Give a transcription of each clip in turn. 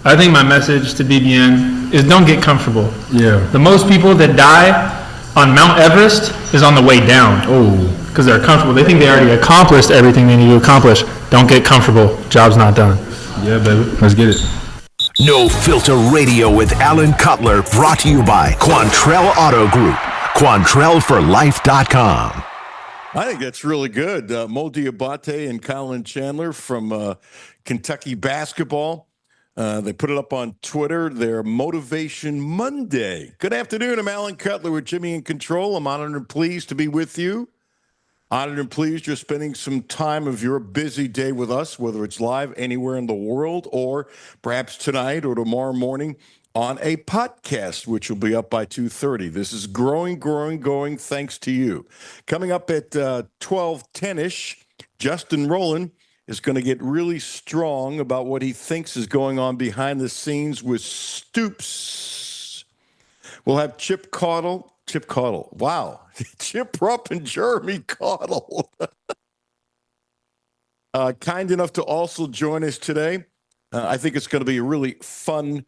I think my message to BBN is don't get comfortable. Yeah. The most people that die on Mount Everest is on the way down. Oh. Because they're comfortable. They think they already accomplished everything they need to accomplish. Don't get comfortable. Job's not done. Yeah, baby. Let's get it. No Filter Radio with Alan Cutler, brought to you by Quantrell Auto Group. QuantrellForLife.com. I think that's really good. Mo Diabate and Colin Chandler from Kentucky basketball. They put it up on Twitter, their Motivation Monday. Good afternoon. I'm Alan Cutler with Jimmy in Control. I'm honored and pleased to be with you. Honored and pleased you're spending some time of your busy day with us, whether it's live anywhere in the world or perhaps tonight or tomorrow morning on a podcast, which will be up by 2:30. This is growing, thanks to you. Coming up at 12:10-ish, Justin Rowland is going to get really strong about what he thinks is going on behind the scenes with Stoops. We'll have Chip Caudle. Wow. Chip Rupp and Jeremy Caudle. Kind enough to also join us today. I think it's going to be a really fun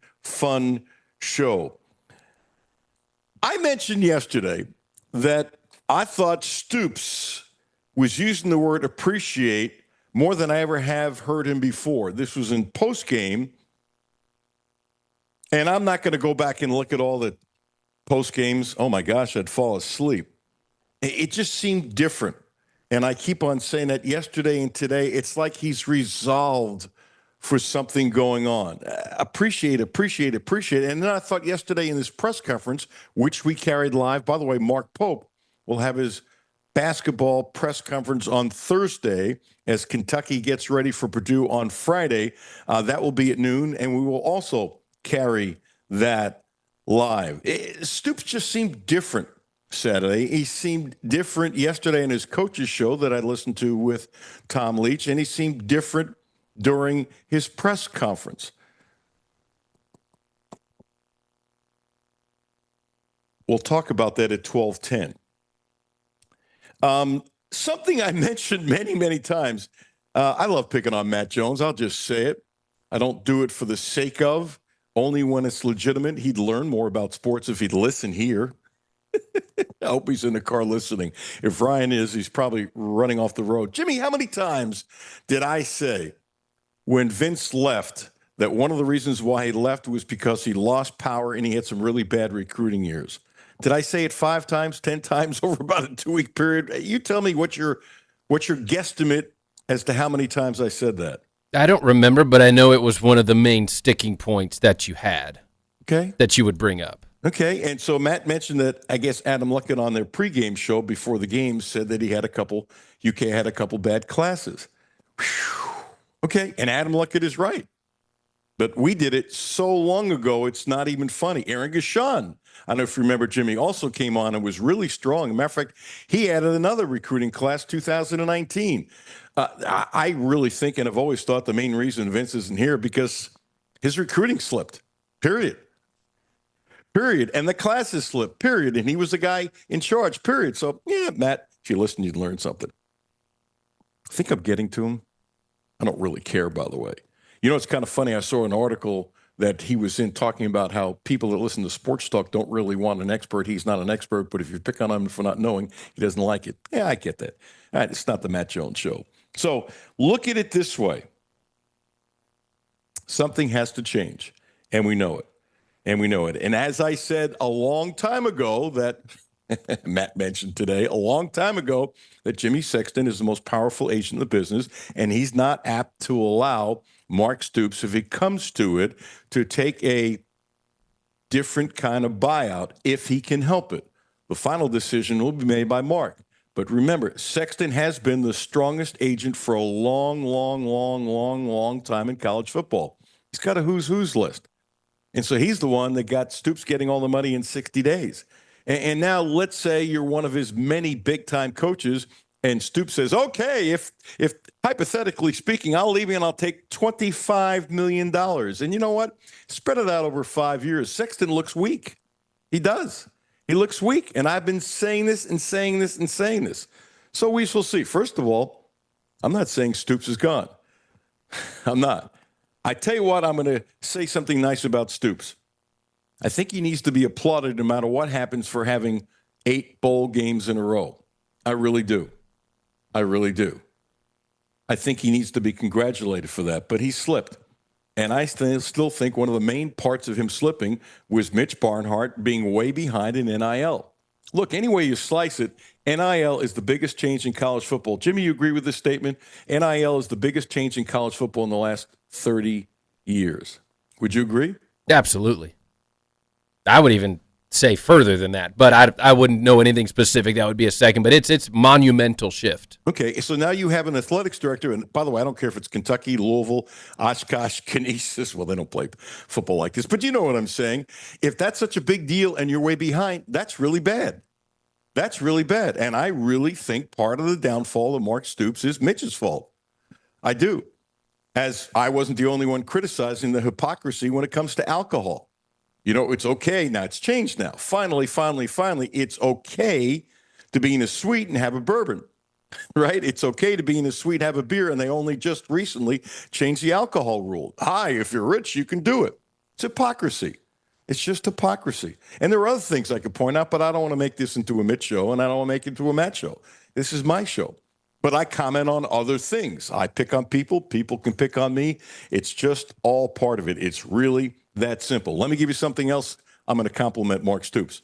show. I mentioned yesterday that I thought Stoops was using the word appreciate more than I ever have heard him before. This was in postgame, and I'm not going to go back and look at all the post games. Oh my gosh, I'd fall asleep. It just seemed different. And I keep on saying that yesterday and today, it's like he's resolved for something going on. Appreciate it. And then I thought yesterday in this press conference, which we carried live, by the way, Mark Pope will have his basketball press conference on Thursday as Kentucky gets ready for Purdue on Friday. That will be at noon, and we will also carry that live. Stoops just seemed different Saturday. He seemed different yesterday in his coach's show that I listened to with Tom Leach, and he seemed different during his press conference. We'll talk about that at 12:10. Something I mentioned many times. I love picking on Matt Jones. I'll just say it. I don't do it for the sake of. Only when it's legitimate. He'd learn more about sports if he'd listen here. I hope he's in the car listening. If Ryan is, he's probably running off the road. Jimmy, how many times did I say when Vince left that one of the reasons why he left was because he lost power and he had some really bad recruiting years? Did I say it 5 times, 10 times over about a 2-week period? You tell me what's your guesstimate as to how many times I said that. I don't remember, but I know it was one of the main sticking points that you had. Okay. That you would bring up. Okay, and so Matt mentioned that, I guess Adam Luckett on their pregame show before the game said that UK had a couple bad classes. Whew. Okay, and Adam Luckett is right. But we did it so long ago, it's not even funny. Aaron Gashan, I don't know if you remember, Jimmy, also came on and was really strong. As a matter of fact, he added another recruiting class, 2019. I really think and have always thought the main reason Vince isn't here because his recruiting slipped, period. And the classes slipped, period. And he was the guy in charge, period. So, yeah, Matt, if you listen, you'd learn something. I think I'm getting to him. I don't really care, by the way. You know, it's kind of funny. I saw an article that he was in talking about how people that listen to sports talk don't really want an expert. He's not an expert, but if you pick on him for not knowing, he doesn't like it. Yeah, I get that. All right, it's not the Matt Jones show. So look at it this way. Something has to change, and we know it. And as I said a long time ago that Matt mentioned today, a long time ago, that Jimmy Sexton is the most powerful agent in the business, and he's not apt to allow Mark Stoops, if it comes to it, to take a different kind of buyout if he can help it. The final decision will be made by Mark. But remember, Sexton has been the strongest agent for a long time in college football. He's got a who's list. And so he's the one that got Stoops getting all the money in 60 days. And now let's say you're one of his many big-time coaches, and Stoops says, okay, if hypothetically speaking, I'll leave you and I'll take $25 million. And you know what? Spread it out over 5 years. Sexton looks weak. He does. He looks weak. And I've been saying this. So we shall see. First of all, I'm not saying Stoops is gone. I'm not. I tell you what, I'm going to say something nice about Stoops. I think he needs to be applauded no matter what happens for having 8 bowl games in a row. I really do. I really do. I think he needs to be congratulated for that, but he slipped. And I still think one of the main parts of him slipping was Mitch Barnhart being way behind in NIL. Look, any way you slice it, NIL is the biggest change in college football. Jimmy, you agree with this statement? NIL is the biggest change in college football in the last 30 years. Would you agree? Absolutely. I would even say further than that, but I wouldn't know anything specific. That would be a second, but it's monumental shift. Okay, so now you have an athletics director, and by the way, I don't care if it's Kentucky, Louisville, Oshkosh, Canisius. Well, they don't play football like this, but you know what I'm saying. If that's such a big deal and you're way behind, that's really bad. That's really bad, and I really think part of the downfall of Mark Stoops is Mitch's fault. I do, as I wasn't the only one criticizing the hypocrisy when it comes to alcohol. You know, it's okay. Now, it's changed now. Finally, it's okay to be in a suite and have a bourbon, right? It's okay to be in a suite, have a beer, and they only just recently changed the alcohol rule. Hi, if you're rich, you can do it. It's hypocrisy. It's just hypocrisy. And there are other things I could point out, but I don't want to make this into a Mitch show, and I don't want to make it into a Matt show. This is my show. But I comment on other things. I pick on people. People can pick on me. It's just all part of it. It's really that simple. Let me give you something else. I'm going to compliment Mark Stoops.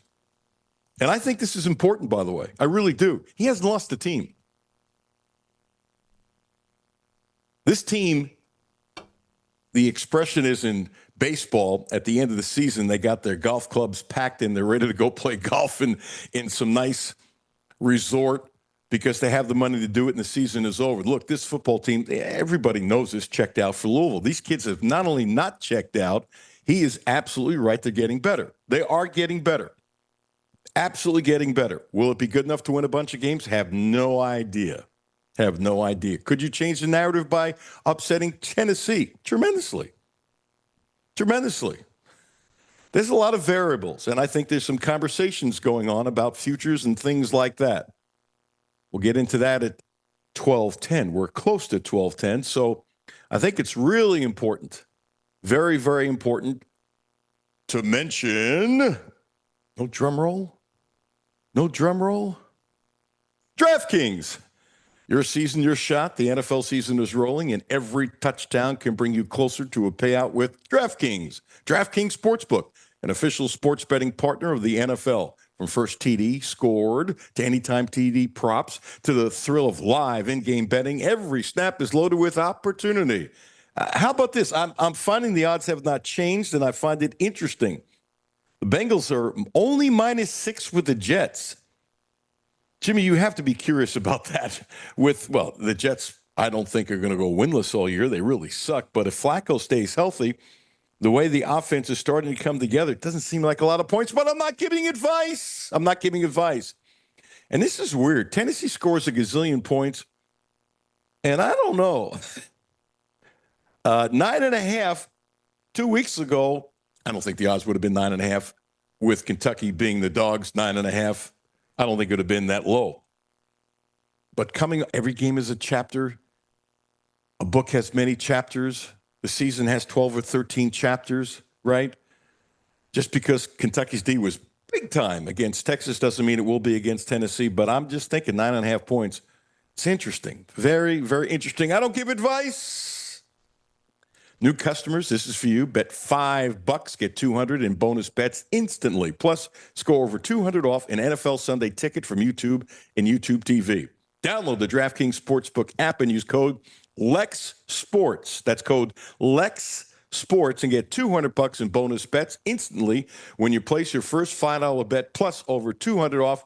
And I think this is important, by the way. I really do. He hasn't lost a team. This team, the expression is in baseball, at the end of the season, they got their golf clubs packed and they're ready to go play golf in some nice resort because they have the money to do it and the season is over. Look, this football team, everybody knows this, checked out for Louisville. These kids have not only not checked out, he is absolutely right. They're getting better. They are getting better. Absolutely getting better. Will it be good enough to win a bunch of games? Have no idea. Have no idea. Could you change the narrative by upsetting Tennessee? Tremendously. Tremendously. There's a lot of variables, and I think there's some conversations going on about futures and things like that. We'll get into that at 12:10. We're close to 12:10, so I think it's really important, very, very important to mention, no drum roll, DraftKings. Your season, your shot. The NFL season is rolling, and every touchdown can bring you closer to a payout with DraftKings. DraftKings Sportsbook, an official sports betting partner of the NFL. From first TD scored to anytime TD props to the thrill of live in-game betting, every snap is loaded with opportunity. How about this? I'm finding the odds have not changed, and I find it interesting. The Bengals are only -6 with the Jets. Jimmy, you have to be curious about that. The Jets, I don't think are going to go winless all year. They really suck. But if Flacco stays healthy, the way the offense is starting to come together, it doesn't seem like a lot of points, but I'm not giving advice. And this is weird. Tennessee scores a gazillion points, and I don't know. 9.5 2 weeks ago. I don't think the odds would have been 9.5 with Kentucky being the dogs, 9.5. I don't think it would have been that low. But every game is a chapter. A book has many chapters. The season has 12 or 13 chapters, right? Just because Kentucky's D was big time against Texas doesn't mean it will be against Tennessee, but I'm just thinking 9.5 points. It's interesting. Very, very interesting. I don't give advice. New customers, this is for you. Bet $5, get $200 in bonus bets instantly. Plus, score over $200 off an NFL Sunday ticket from YouTube and YouTube TV. Download the DraftKings Sportsbook app and use code Lex Sports. That's code Lex Sports and get $200 in bonus bets instantly when you place your first $5 bet plus over $200 off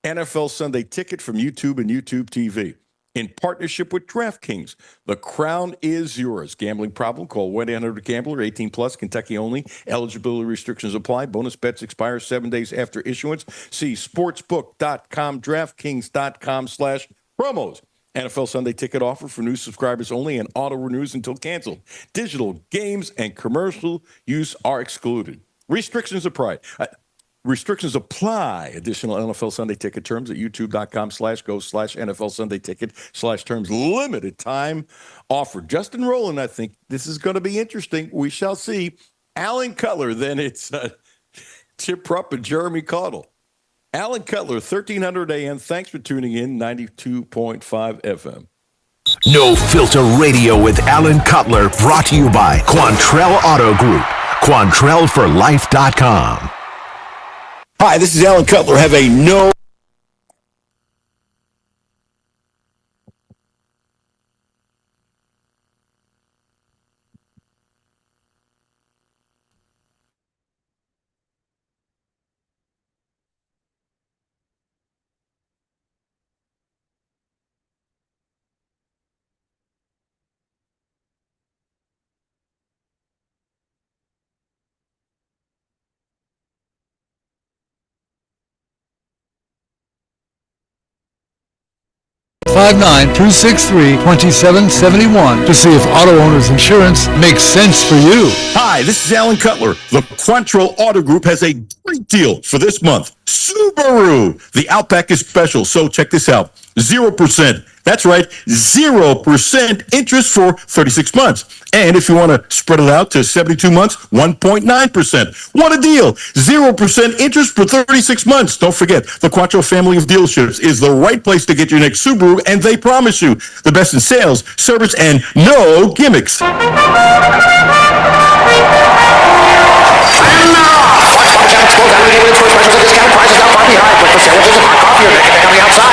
NFL Sunday ticket from YouTube and YouTube TV. In partnership with DraftKings, the crown is yours. Gambling problem? Call 1-800-GAMBLER, 18 plus, Kentucky only. Eligibility restrictions apply. Bonus bets expire 7 days after issuance. See sportsbook.com, DraftKings.com/promos. NFL Sunday ticket offer for new subscribers only and auto renews until canceled. Digital games and commercial use are excluded. Restrictions apply. Restrictions apply. Additional NFL Sunday ticket terms at youtube.com/go/NFL Sunday ticket/terms. Limited time offer. Justin Rowland, I think this is going to be interesting. We shall see. Alan Cutler, then it's Chip Rupp and Jeremy Caudle. Alan Cutler, 1300 AM. Thanks for tuning in, 92.5 FM. No Filter Radio with Alan Cutler, brought to you by Quantrell Auto Group. QuantrellForLife.com. Hi, this is Alan Cutler. Have a no. (59) 263-2771 to see if auto owners insurance makes sense for you. Hi, this is Alan Cutler. The Quantrell Auto Group has a great deal for this month. Subaru. The Outback is special, so check this out. 0%. That's right, 0% interest for 36 months. And if you want to spread it out to 72 months, 1.9%. What a deal. 0% interest for 36 months. Don't forget, the Quattro family of dealerships is the right place to get your next Subaru, and they promise you the best in sales, service, and no gimmicks.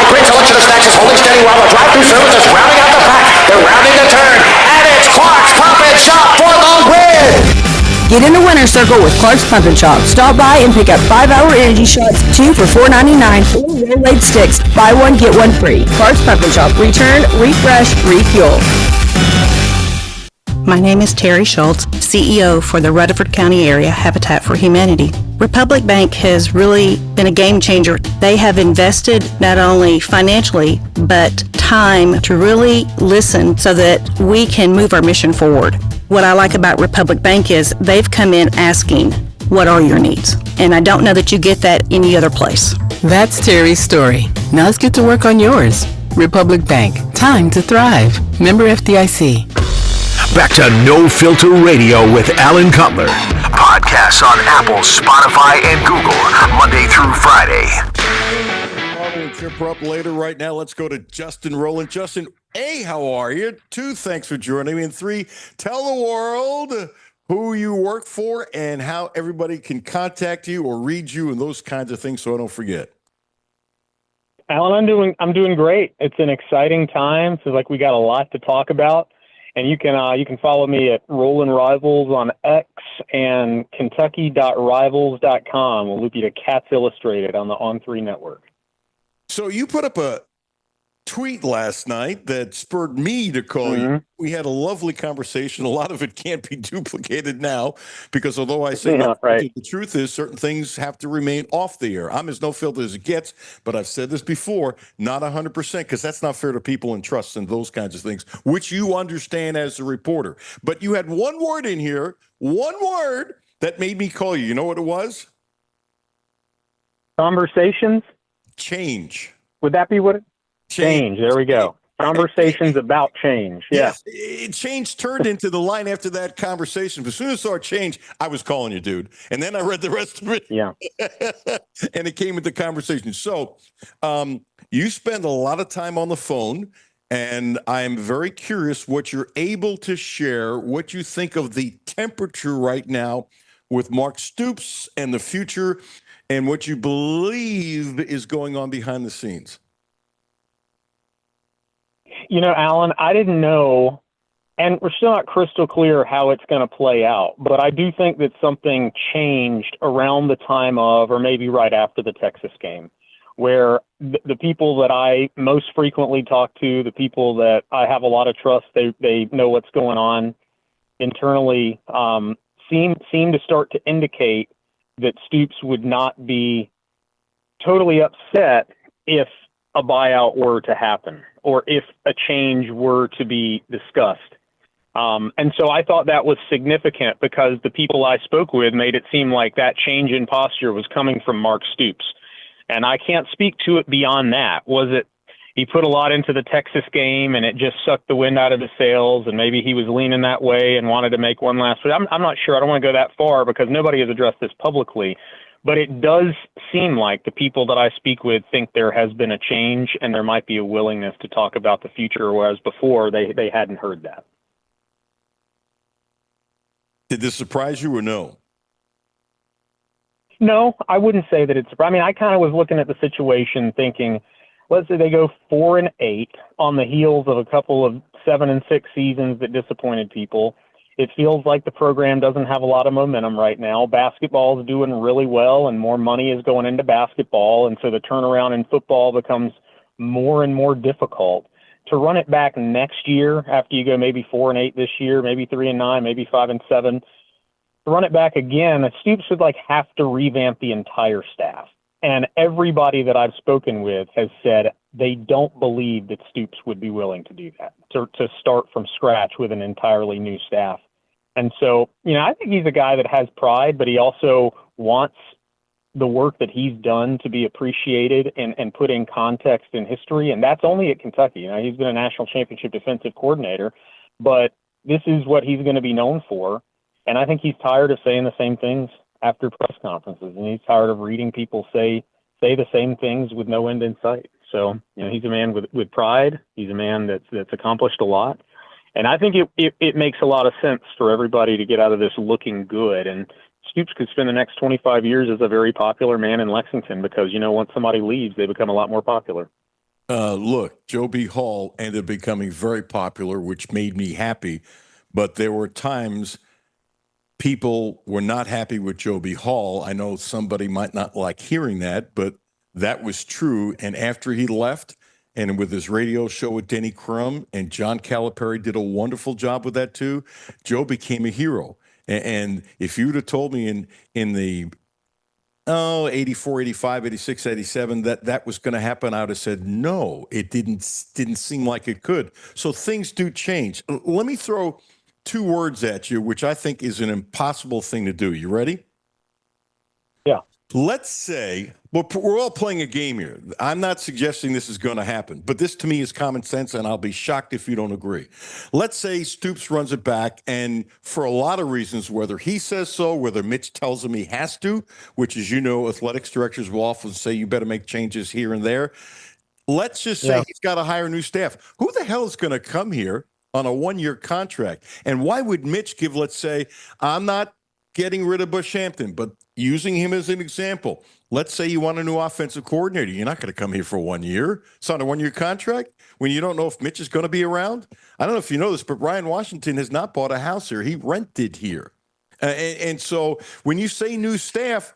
Great selection of snacks is holding steady while the drive-thru service is rounding out the pack. They're rounding the turn, and it's Clark's Pump and Shop for the win! Get in the winner's circle with Clark's Pump and Shop. Stop by and pick up 5-hour energy shots, 2 for $4.99, or Rolade sticks. Buy one, get one free. Clark's Pump and Shop. Return, refresh, refuel. My name is Terry Schultz, CEO for the Rutherford County Area Habitat for Humanity. Republic Bank has really been a game changer. They have invested not only financially, but time to really listen so that we can move our mission forward. What I like about Republic Bank is they've come in asking, what are your needs? And I don't know that you get that any other place. That's Terry's story. Now let's get to work on yours. Republic Bank. Time to thrive. Member FDIC. Back to No Filter Radio with Alan Cutler. Podcasts on Apple, Spotify, and Google, Monday through Friday. We'll trip up later. Right now, let's go to Justin Rowland. Justin, A, how are you? 2, thanks for joining me. And 3, tell the world who you work for and how everybody can contact you or read you and those kinds of things so I don't forget. Alan, I'm doing great. It's an exciting time. So we got a lot to talk about. And you can follow me at Rollin' Rivals on X and Kentucky.rivals.com. We'll loop you to Cats Illustrated on the On3 network. So you put up a tweet last night that spurred me to call you. We had a lovely conversation. A lot of it can't be duplicated now because although I say right. the truth is certain things have to remain off the air. I'm as no filter as it gets, but I've said this before, not 100% because that's not fair to people and trust and those kinds of things, which you understand as a reporter. But you had one word in here, one word that made me call you. You know what it was? Conversations? Change. Would that be what it? Change. There we go. Conversations about change. Yeah. Yes. Change turned into the line after that conversation. But as soon as I saw change, I was calling you, dude. And then I read the rest of it. Yeah. And it came with the conversation. So you spend a lot of time on the phone, and I'm very curious what you're able to share, what you think of the temperature right now with Mark Stoops and the future, and what you believe is going on behind the scenes. You know, Alan, I didn't know, and we're still not crystal clear how it's going to play out, but I do think that something changed around the time of, or maybe right after the Texas game, where the people that I most frequently talk to, the people that I have a lot of trust, they know what's going on internally, seem to start to indicate that Stoops would not be totally upset if a buyout were to happen or if a change were to be discussed. And so I thought that was significant because the people I spoke with made it seem like that change in posture was coming from Mark Stoops. And I can't speak to it beyond that. Was it he put a lot into the Texas game and it just sucked the wind out of his sails, and maybe he was leaning that way and wanted to make one last play? I'm not sure. I don't want to go that far because nobody has addressed this publicly. But it does seem like the people that I speak with think there has been a change and there might be a willingness to talk about the future, whereas before they hadn't heard that. Did this surprise you or no? No, I wouldn't say that it's. I mean, I kind of was looking at the situation thinking, let's say they go 4-8 on the heels of a couple of 7-6 seasons that disappointed people. It feels like the program doesn't have a lot of momentum right now. Basketball is doing really well, and more money is going into basketball, and so the turnaround in football becomes more and more difficult. To run it back next year after you go maybe 4-8 this year, maybe 3-9, maybe 5-7. To run it back again, Stoops would have to revamp the entire staff. And everybody that I've spoken with has said they don't believe that Stoops would be willing to do that, to start from scratch with an entirely new staff. And so, I think he's a guy that has pride, but he also wants the work that he's done to be appreciated and put in context in history. And that's only at Kentucky. He's been a national championship defensive coordinator, but this is what he's going to be known for. And I think he's tired of saying the same things after press conferences, and he's tired of reading people say the same things with no end in sight. So, he's a man with pride. He's a man that's accomplished a lot. And I think it makes a lot of sense for everybody to get out of this looking good. And Stoops could spend the next 25 years as a very popular man in Lexington because, once somebody leaves, they become a lot more popular. Look, Joe B. Hall ended up becoming very popular, which made me happy. But there were times people were not happy with Joe B. Hall. I know somebody might not like hearing that, but that was true. And after he left, and with his radio show with Denny Crum, and John Calipari did a wonderful job with that too, Joe became a hero. And if you would have told me in the 84, 85, 86, 87, that was going to happen, I would have said, no, it didn't seem like it could. So things do change. Let me throw two words at you, which I think is an impossible thing to do. You ready? Yeah. Let's say, well, we're all playing a game here. I'm not suggesting this is going to happen, but this to me is common sense, and I'll be shocked if you don't agree. Let's say Stoops runs it back, and for a lot of reasons, whether he says so, whether Mitch tells him he has to, which is, athletics directors will often say you better make changes here and there. Let's just say he's got to hire new staff. Who the hell is going to come here on a 1-year contract? And why would Mitch give, let's say, I'm not getting rid of Bushampton, but using him as an example, let's say you want a new offensive coordinator. You're not going to come here for 1 year. It's on a 1-year contract when you don't know if Mitch is going to be around. I don't know if you know this, but Ryan Washington has not bought a house here. He rented here. And so when you say new staff,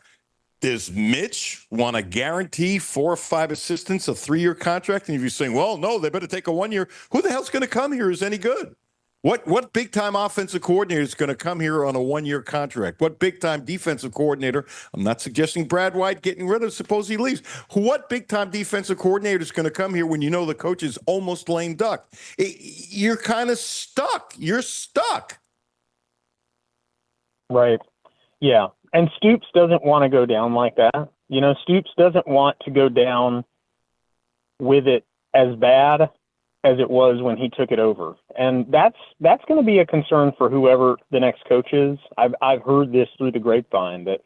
does Mitch want to guarantee 4 or 5 assistants a 3-year contract? And if you're saying, well, no, they better take a 1-year, who the hell's going to come here is any good? What big-time offensive coordinator is going to come here on a 1-year contract? What big-time defensive coordinator? I'm not suggesting Brad White getting rid of, suppose he leaves. What big-time defensive coordinator is going to come here when you know the coach is almost lame duck? You're kind of stuck. You're stuck. Right. Yeah. And Stoops doesn't want to go down like that. Stoops doesn't want to go down with it as bad as it was when he took it over. And that's going to be a concern for whoever the next coach is. I've heard this through the grapevine that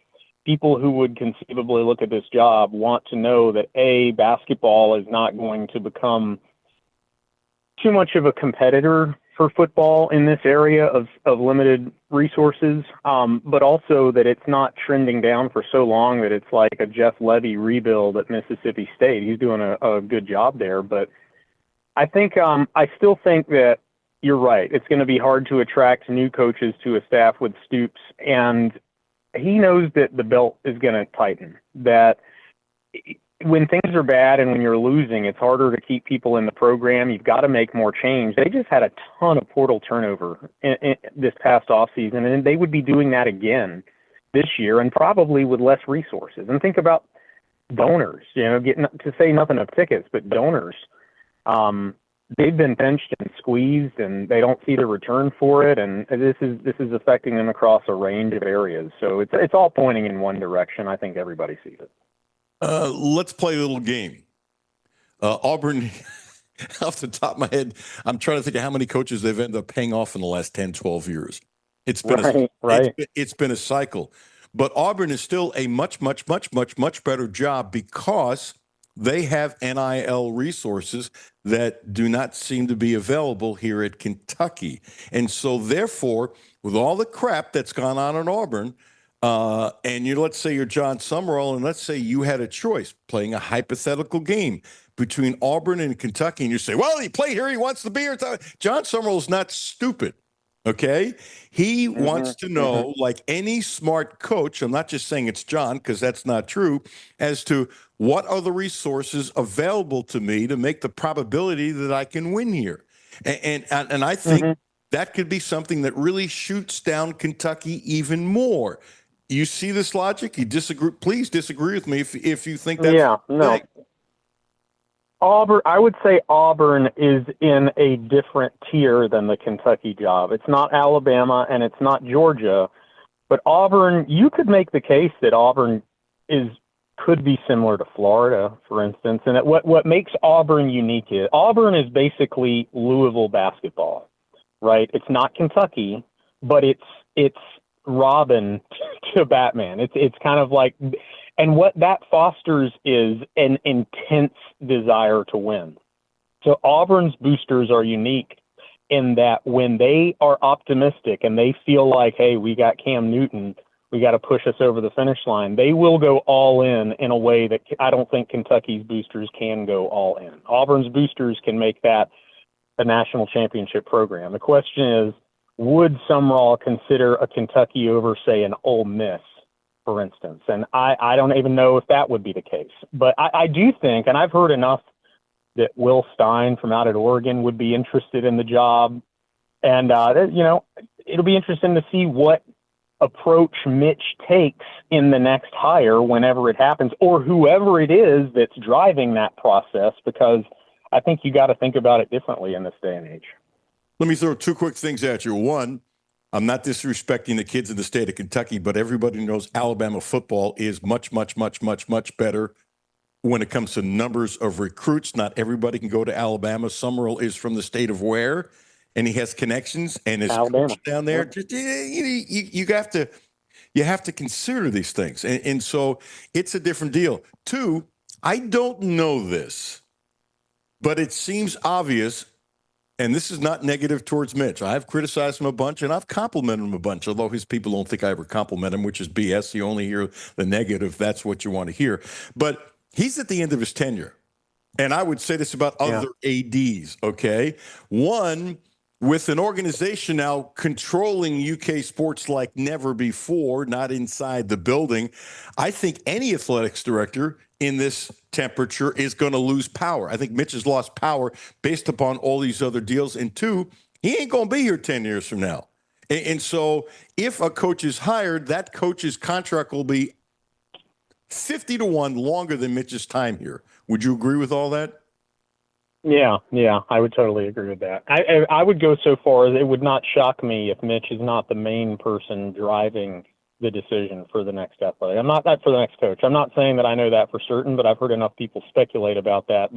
people who would conceivably look at this job want to know that basketball is not going to become too much of a competitor for football in this area of limited resources, but also that it's not trending down for so long that it's like a Jeff Levy rebuild at Mississippi State. He's doing a good job there, but I still think that you're right. It's going to be hard to attract new coaches to a staff with Stoops, and he knows that the belt is going to tighten, that when things are bad and when you're losing, it's harder to keep people in the program. You've got to make more change. They just had a ton of portal turnover in this past offseason, and they would be doing that again this year and probably with less resources. And think about donors, getting to say nothing of tickets, but donors. they've been pinched and squeezed, and they don't see the return for it. And this is affecting them across a range of areas. So it's all pointing in one direction. I think everybody sees it. Let's play a little game. Auburn, off the top of my head, I'm trying to think of how many coaches they've ended up paying off in the last 10, 12 years. It's been It's been a cycle. But Auburn is still a much, much, much, much, much better job because they have NIL resources that do not seem to be available here at Kentucky. And so, therefore, with all the crap that's gone on in Auburn, and let's say you're John Summerall, and let's say you had a choice playing a hypothetical game between Auburn and Kentucky, and you say, well, he played here, he wants to be here. John Summerall's not stupid. Okay, he wants to know, like any smart coach, I'm not just saying it's John because that's not true, as to what are the resources available to me to make the probability that I can win here. And I think that could be something that really shoots down Kentucky even more. You see this logic? You disagree? Please disagree with me if you think that's no. Auburn, I would say Auburn is in a different tier than the Kentucky job. It's not Alabama and it's not Georgia, but Auburn, you could make the case that Auburn could be similar to Florida, for instance. And what makes Auburn unique is Auburn is basically Louisville basketball, right? It's not Kentucky, but it's Robin to Batman. It's kind of like. And what that fosters is an intense desire to win. So Auburn's boosters are unique in that when they are optimistic and they feel like, hey, we got Cam Newton, we got to push us over the finish line, they will go all in a way that I don't think Kentucky's boosters can go all in. Auburn's boosters can make that a national championship program. The question is, would Summerall consider a Kentucky over, say, an Ole Miss, for instance? And I don't even know if that would be the case. But I do think, and I've heard enough, that Will Stein from out at Oregon would be interested in the job. And, it'll be interesting to see what approach Mitch takes in the next hire whenever it happens, or whoever it is that's driving that process, because I think you got to think about it differently in this day and age. Let me throw two quick things at you. One, I'm not disrespecting the kids in the state of Kentucky, but everybody knows Alabama football is much, much, much, much, much better when it comes to numbers of recruits. Not everybody can go to Alabama. Summerall is from the state of where, and he has connections and is coached down there. Just, you have to consider these things, and so it's a different deal. Two, I don't know this, but it seems obvious. And this is not negative towards Mitch. I've criticized him a bunch, and I've complimented him a bunch, although his people don't think I ever compliment him, which is BS. You only hear the negative. That's what you want to hear. But he's at the end of his tenure. And I would say this about other ADs, okay? One, with an organization now controlling UK sports like never before, not inside the building, I think any athletics director in this temperature is going to lose power. I think Mitch has lost power based upon all these other deals. And two, he ain't going to be here 10 years from now. And so if a coach is hired, that coach's contract will be 50-1 longer than Mitch's time here. Would you agree with all that? Yeah, I would totally agree with that. I would go so far as it would not shock me if Mitch is not the main person driving the decision for the next athletic. I'm not that for the next coach. I'm not saying that I know that for certain, but I've heard enough people speculate about that,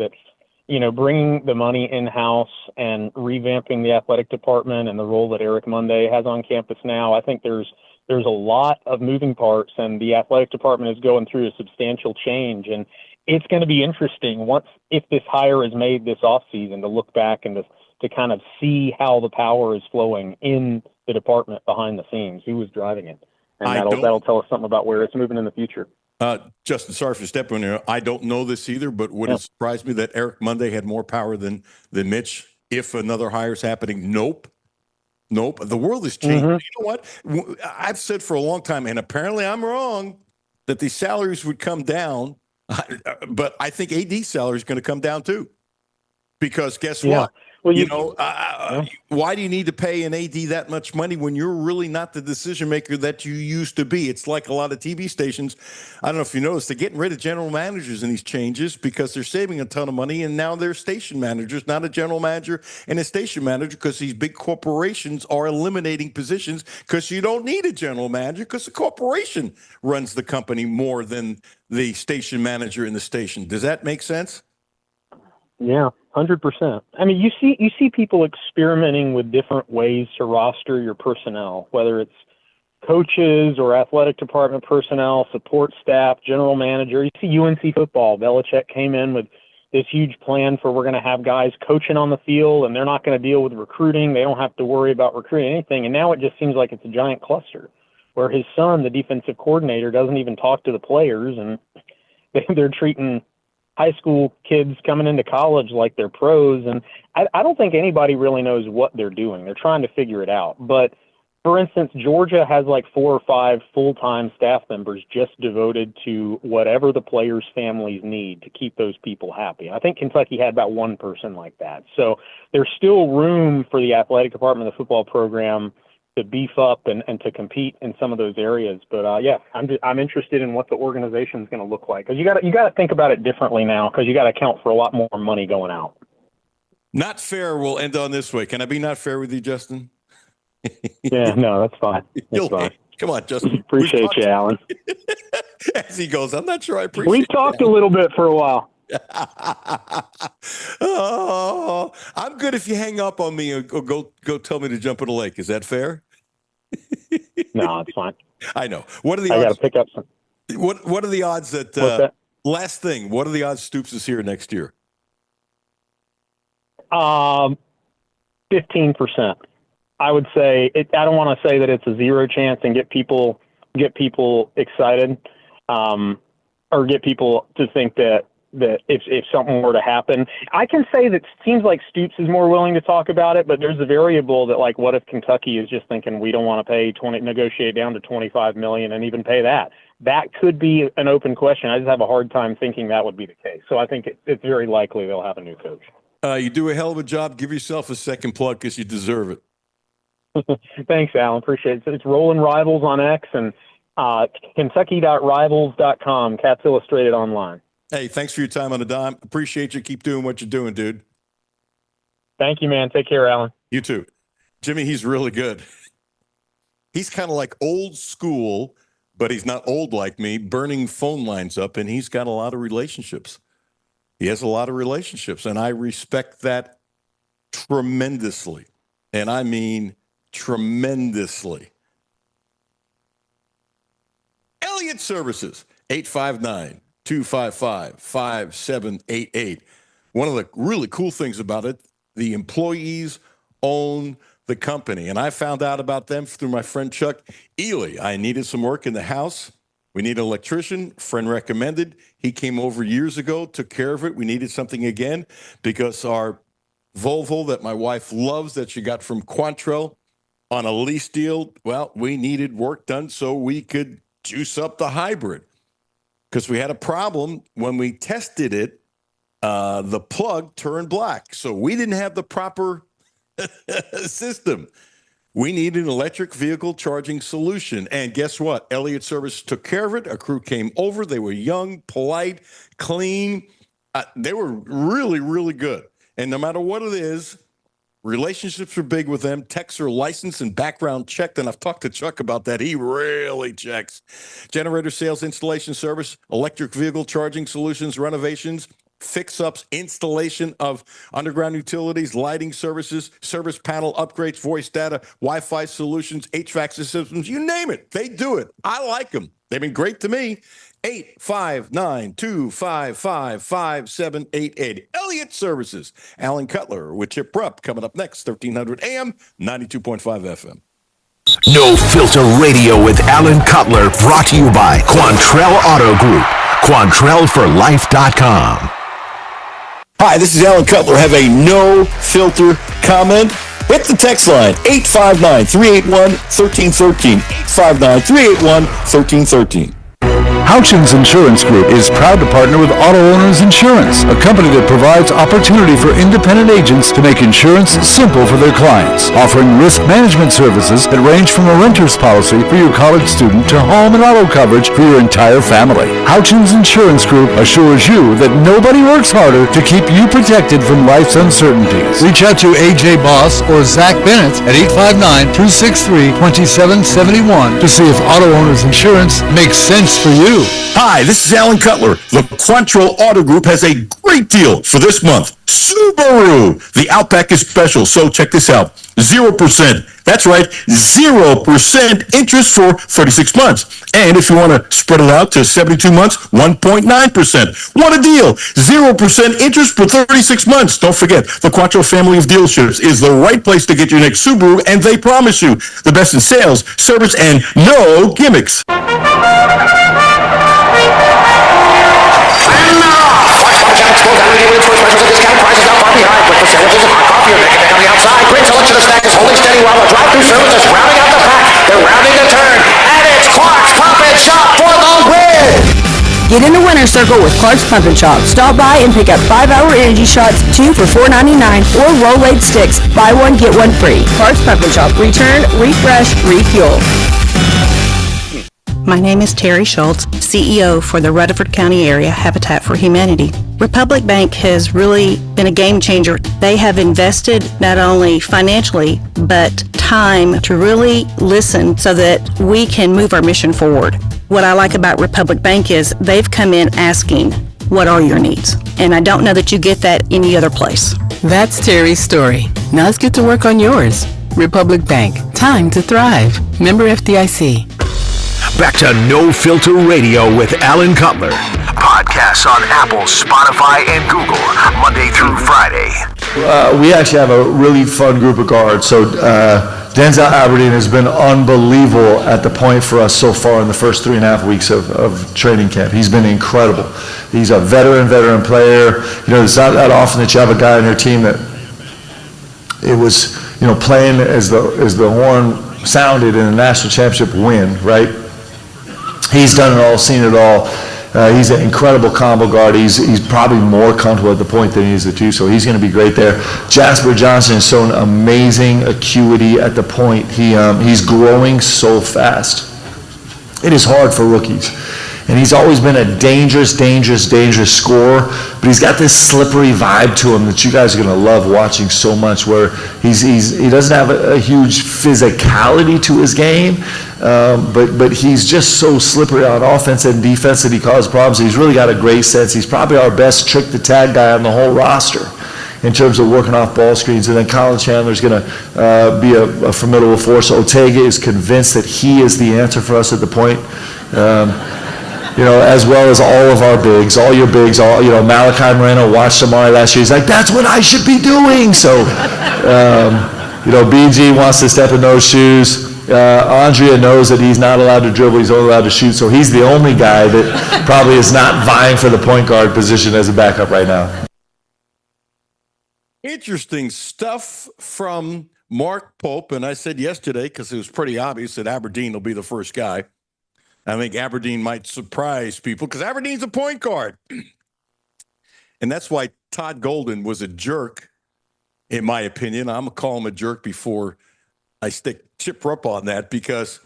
bringing the money in-house and revamping the athletic department and the role that Eric Monday has on campus now, I think there's a lot of moving parts, and the athletic department is going through a substantial change. And it's going to be interesting if this hire is made this offseason to look back and to kind of see how the power is flowing in the department behind the scenes, who was driving it. And that'll tell us something about where it's moving in the future. Justin, sorry for stepping in here. I don't know this either, but would it surprise me that Eric Monday had more power than Mitch if another hire is happening? Nope. The world is changing. You know what? I've said for a long time, and apparently I'm wrong, that the salaries would come down. But I think AD salary is going to come down too. Because guess what? Well, why do you need to pay an AD that much money when you're really not the decision maker that you used to be? It's like a lot of TV stations. I don't know if you noticed, they're getting rid of general managers in these changes because they're saving a ton of money, and now they're station managers, not a general manager and a station manager, because these big corporations are eliminating positions because you don't need a general manager because the corporation runs the company more than the station manager in the station. Does that make sense? Yeah, 100%. I mean, you see people experimenting with different ways to roster your personnel, whether it's coaches or athletic department personnel, support staff, general manager. You see UNC football. Belichick came in with this huge plan for, we're going to have guys coaching on the field, and they're not going to deal with recruiting. They don't have to worry about recruiting anything. And now it just seems like it's a giant cluster where his son, the defensive coordinator, doesn't even talk to the players, and they're treating high school kids coming into college like they're pros. And I don't think anybody really knows what they're doing. They're trying to figure it out. But for instance, Georgia has like 4 or 5 full-time staff members just devoted to whatever the players' families need to keep those people happy. I think Kentucky had about 1 person like that. So there's still room for the athletic department of the football program to beef up and to compete in some of those areas. But I'm interested in what the organization is going to look like, because you got to think about it differently now, because you got to account for a lot more money going out. Not fair. We'll end on this way. Can I be not fair with you, Justin? Yeah, no, that's fine. That's fine. Come on, Justin. Appreciate you, Alan. As he goes, I'm not sure I appreciate. We talked a little bit for a while. Oh, I'm good if you hang up on me or go tell me to jump in the lake. Is that fair? No, it's fine. I know. What are the I odds? got to pick up some. What are the odds that? That? Last thing. What are the odds Stoops is here next year? 15%. I would say it. I don't want to say that it's a 0 chance and get people excited, or get people to think that if something were to happen. I can say that it seems like Stoops is more willing to talk about it, but there's a variable that, like, what if Kentucky is just thinking we don't want to pay negotiate down to $25 million and even pay that? That could be an open question. I just have a hard time thinking that would be the case. So I think it's very likely they'll have a new coach. You do a hell of a job. Give yourself a second plug because you deserve it. Thanks, Alan. Appreciate it. It's Rolling Rivals on X and Kentucky.rivals.com, Cats Illustrated online. Hey, thanks for your time on the dime. Appreciate you. Keep doing what you're doing, dude. Thank you, man. Take care, Alan. You too. Jimmy, he's really good. He's kind of like old school, but he's not old like me, burning phone lines up, and he's got a lot of relationships. He has a lot of relationships, and I respect that tremendously. And I mean tremendously. Elliott Services, 859-255-5788. One of the really cool things about it, the employees own the company. And I found out about them through my friend Chuck Ely. I needed some work in the house. We need an electrician. Friend recommended. He came over years ago, took care of it. We needed something again because our Volvo that my wife loves that she got from Quantrell on a lease deal, well, we needed work done so we could juice up the hybrid. Because we had a problem when we tested it, the plug turned black. So we didn't have the proper system. We needed an electric vehicle charging solution. And guess what? Elliott Service took care of it. A crew came over. They were young, polite, clean. They were really, really good. And no matter what it is, relationships are big with them. Techs are licensed and background checked. And I've talked to Chuck about that. He really checks. Generator sales, installation service, electric vehicle charging solutions, renovations, fix-ups, installation of underground utilities, lighting services, service panel upgrades, voice data, Wi-Fi solutions, HVAC systems, you name it. They do it. I like them. They've been great to me. 859-255-5788. Elliott Services. Alan Cutler with Chip Rupp coming up next, 1300 AM, 92.5 FM. No Filter Radio with Alan Cutler, brought to you by Quantrell Auto Group. QuantrellForLife.com. Hi, this is Alan Cutler. Have a no-filter comment? Hit the text line, 859-381-1313. 859-381-1313. Houchins Insurance Group is proud to partner with Auto Owners Insurance, a company that provides opportunity for independent agents to make insurance simple for their clients, offering risk management services that range from a renter's policy for your college student to home and auto coverage for your entire family. Houchins Insurance Group assures you that nobody works harder to keep you protected from life's uncertainties. Reach out to AJ Boss or Zach Bennett at 859-263-2771 to see if Auto Owners Insurance makes sense for you. Hi, this is Alan Cutler. The Quantrill Auto Group has a great deal for this month. Subaru! The Outback is special, so check this out. 0%. That's right, 0% interest for 36 months. And if you want to spread it out to 72 months, 1.9%. What a deal! 0% interest for 36 months. Don't forget, the Quattro family of dealerships is the right place to get your next Subaru, and they promise you the best in sales, service, and no gimmicks. Great selection of snacks, holding steady while the drive-thru service is rounding out the pack. They're rounding the turn, and it's Clark's Pump and Shop for the win! Get in the winner's circle with Clark's Pump and Shop. Stop by and pick up 5-hour energy shots, 2 for $4.99, or Rolade sticks, buy one, get one free. Clark's Pump and Shop. Return, refresh, refuel. My name is Terry Schultz, CEO for the Rutherford County Area Habitat for Humanity. Republic Bank has really been a game changer. They have invested not only financially, but time to really listen so that we can move our mission forward. What I like about Republic Bank is they've come in asking, what are your needs? And I don't know that you get that any other place. That's Terry's story. Now let's get to work on yours. Republic Bank. Time to thrive. Member FDIC. Back to No Filter Radio with Alan Cutler. Podcasts on Apple, Spotify, and Google, Monday through Friday. We actually have a really fun group of guards. So Denzel Aberdeen has been unbelievable at the point for us so far in the first 3.5 weeks of training camp. He's been incredible. He's a veteran player. You know, it's not that often that you have a guy on your team that it was, you know, playing as the horn sounded in a national championship win, right? He's done it all, seen it all. He's an incredible combo guard. He's probably more comfortable at the point than he is at two, so he's going to be great there. Jasper Johnson has shown amazing acuity at the point. He's growing so fast. It is hard for rookies. And he's always been a dangerous scorer, but he's got this slippery vibe to him that you guys are going to love watching so much, where he doesn't have a huge physicality to his game, but he's just so slippery on offense and defense that he causes problems. He's really got a great sense. He's probably our best trick the tag guy on the whole roster in terms of working off ball screens. And then Colin Chandler's going to be a formidable force. Ortega is convinced that he is the answer for us at the point. You know, as well as all of our bigs, all your bigs, all, you know, Malachi Moreno watched Amari last year. He's like, that's what I should be doing. So, you know, BG wants to step in those shoes. Andrea knows that he's not allowed to dribble, he's only allowed to shoot. So he's the only guy that probably is not vying for the point guard position as a backup right now. Interesting stuff from Mark Pope. And I said yesterday, because it was pretty obvious that Aberdeen will be the first guy. I think Aberdeen might surprise people because Aberdeen's a point guard. And that's why Todd Golden was a jerk, in my opinion. I'm going to call him a jerk before I stick Chip Rupp on that, because,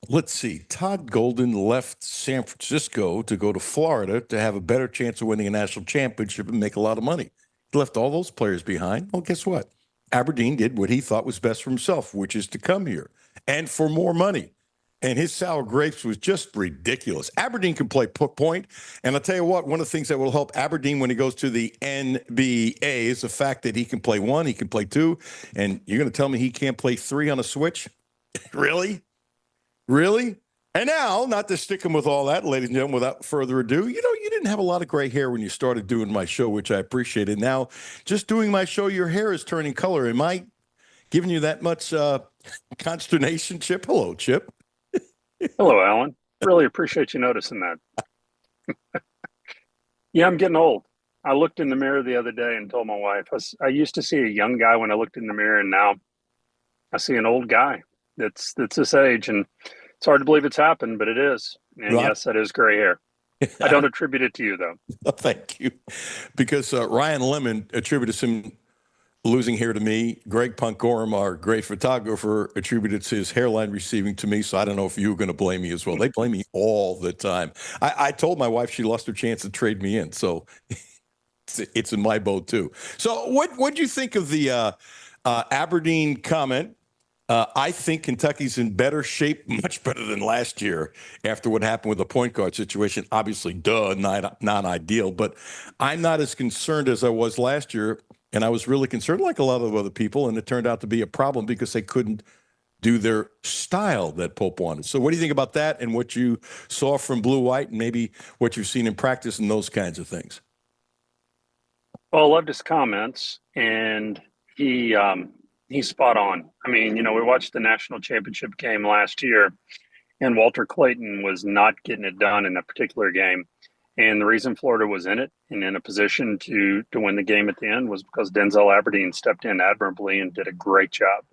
let's see, Todd Golden left San Francisco to go to Florida to have a better chance of winning a national championship and make a lot of money. He left all those players behind. Well, guess what? Aberdeen did what he thought was best for himself, which is to come here and for more money. And his sour grapes was just ridiculous. Aberdeen can play point. And I'll tell you what, one of the things that will help Aberdeen when he goes to the NBA is the fact that he can play one, he can play two. And you're going to tell me he can't play three on a switch? Really? Really? And now, not to stick him with all that, ladies and gentlemen, without further ado, you know, you didn't have a lot of gray hair when you started doing my show, which I appreciated. Now, just doing my show, your hair is turning color. Am I giving you that much consternation, Chip? Hello, Chip. Hello, Alan. Really appreciate you noticing that. Yeah, I'm getting old. I looked in the mirror the other day and told my wife, I used to see a young guy when I looked in the mirror, and now I see an old guy that's this age. And It's hard to believe it's happened, but it is. And Well, yes, that is gray hair. I don't attribute it to you, though. Thank you. Because Ryan Lemon attributed some losing hair to me. Greg Punkorm, our great photographer, attributed his hairline receiving to me. So I don't know if you were going to blame me as well. They blame me all the time. I told my wife she lost her chance to trade me in. So it's in my boat too. So what'd you think of the Aberdeen comment? I think Kentucky's in better shape, much better than last year after what happened with the point guard situation. Obviously, not ideal, but I'm not as concerned as I was last year. And I was really concerned, like a lot of other people, and it turned out to be a problem because they couldn't do their style that Pope wanted. So what do you think about that and what you saw from Blue White and maybe what you've seen in practice and those kinds of things? Well, I loved his comments, and he's spot on. I mean, we watched the national championship game last year, and Walter Clayton was not getting it done in that particular game. And the reason Florida was in it and in a position to win the game at the end was because Denzel Aberdeen stepped in admirably and did a great job.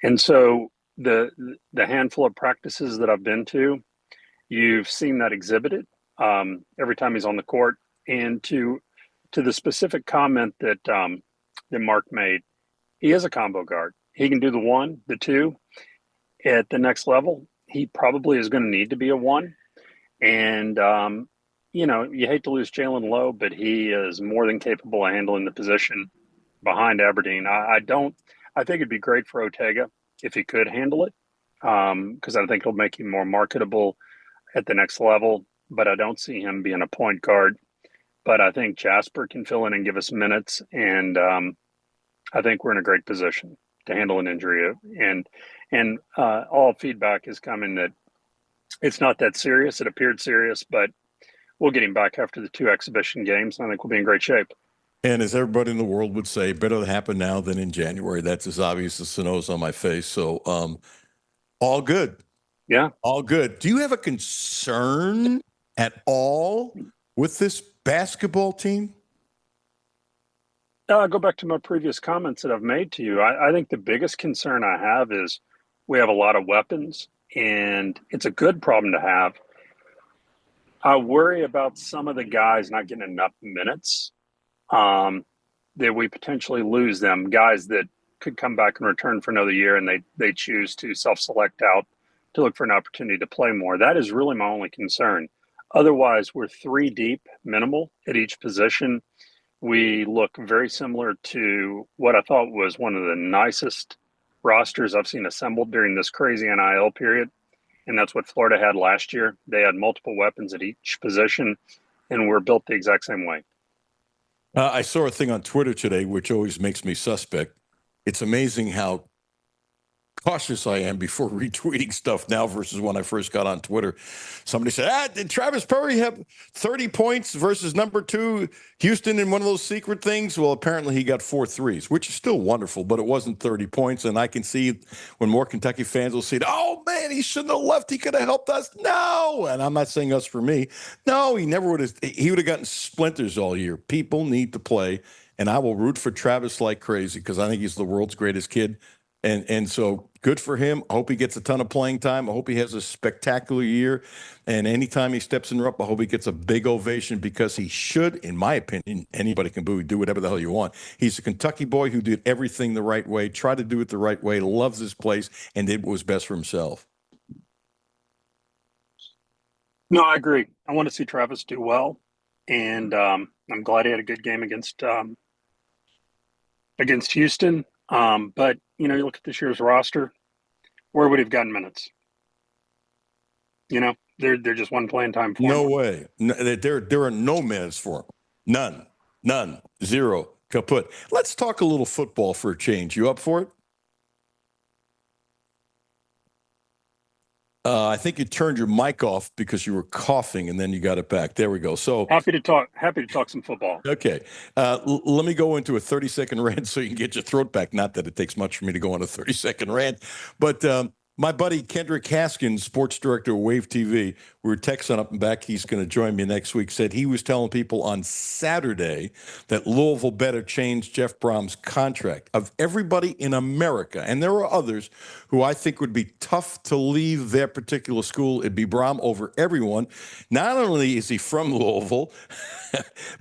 And so the handful of practices that I've been to, you've seen that exhibited every time he's on the court. And to the specific comment that Mark made, he is a combo guard. He can do the 1, the 2. At the next level, he probably is going to need to be a 1. And you hate to lose Jalen Lowe, but he is more than capable of handling the position behind Aberdeen. I think it'd be great for Ortega if he could handle it, because I think it'll make him more marketable at the next level. But I don't see him being a point guard. But I think Jasper can fill in and give us minutes, and I think we're in a great position to handle an injury. And all feedback is coming that it's not that serious. It appeared serious, but we'll get him back after the 2 exhibition games. I think we'll be in great shape. And as everybody in the world would say, better to happen now than in January. That's as obvious as the nose on my face. So all good. Yeah. All good. Do you have a concern at all with this basketball team? I'll go back to my previous comments that I've made to you. I think the biggest concern I have is we have a lot of weapons, and it's a good problem to have. I worry about some of the guys not getting enough minutes, that we potentially lose them, guys that could come back and return for another year, and they choose to self-select out to look for an opportunity to play more. That is really my only concern. Otherwise, we're 3 deep, minimal at each position. We look very similar to what I thought was one of the nicest rosters I've seen assembled during this crazy NIL period. And that's what Florida had last year. They had multiple weapons at each position, and we're built the exact same way. I saw a thing on Twitter today, which always makes me suspect. It's amazing how cautious I am before retweeting stuff now versus when I first got on Twitter. Somebody said, did Travis Perry have 30 points versus number 2 Houston in one of those secret things? Well, apparently he got 4 threes, which is still wonderful, but it wasn't 30 points. And I can see when more Kentucky fans will say, oh man, he shouldn't have left. He could have helped us. No. And I'm not saying us for me. No, he never would have. He would have gotten splinters all year. People need to play. And I will root for Travis like crazy because I think he's the world's greatest kid. And so good for him. I hope he gets a ton of playing time. I hope he has a spectacular year. And anytime he steps in the up, I hope he gets a big ovation because he should, in my opinion. Anybody can do whatever the hell you want. He's a Kentucky boy who did everything the right way, tried to do it the right way, loves this place, and did what was best for himself. No, I agree. I want to see Travis do well. And I'm glad he had a good game against Houston. But, you look at this year's roster, where would he have gotten minutes? They're just one playing time for him. No way. No, there are no minutes for him. None. Zero. Kaput. Let's talk a little football for a change. You up for it? I think you turned your mic off because you were coughing, and then you got it back. There we go. So happy to talk some football. Okay. Let me go into a 30-second rant so you can get your throat back. Not that it takes much for me to go on a 30-second rant, but My buddy Kendrick Haskins, sports director of Wave TV, we were texting up and back. He's going to join me next week. Said he was telling people on Saturday that Louisville better change Jeff Brom's contract. Of everybody in America, and there are others who I think would be tough to leave their particular school, it'd be Brom over everyone. Not only is he from Louisville,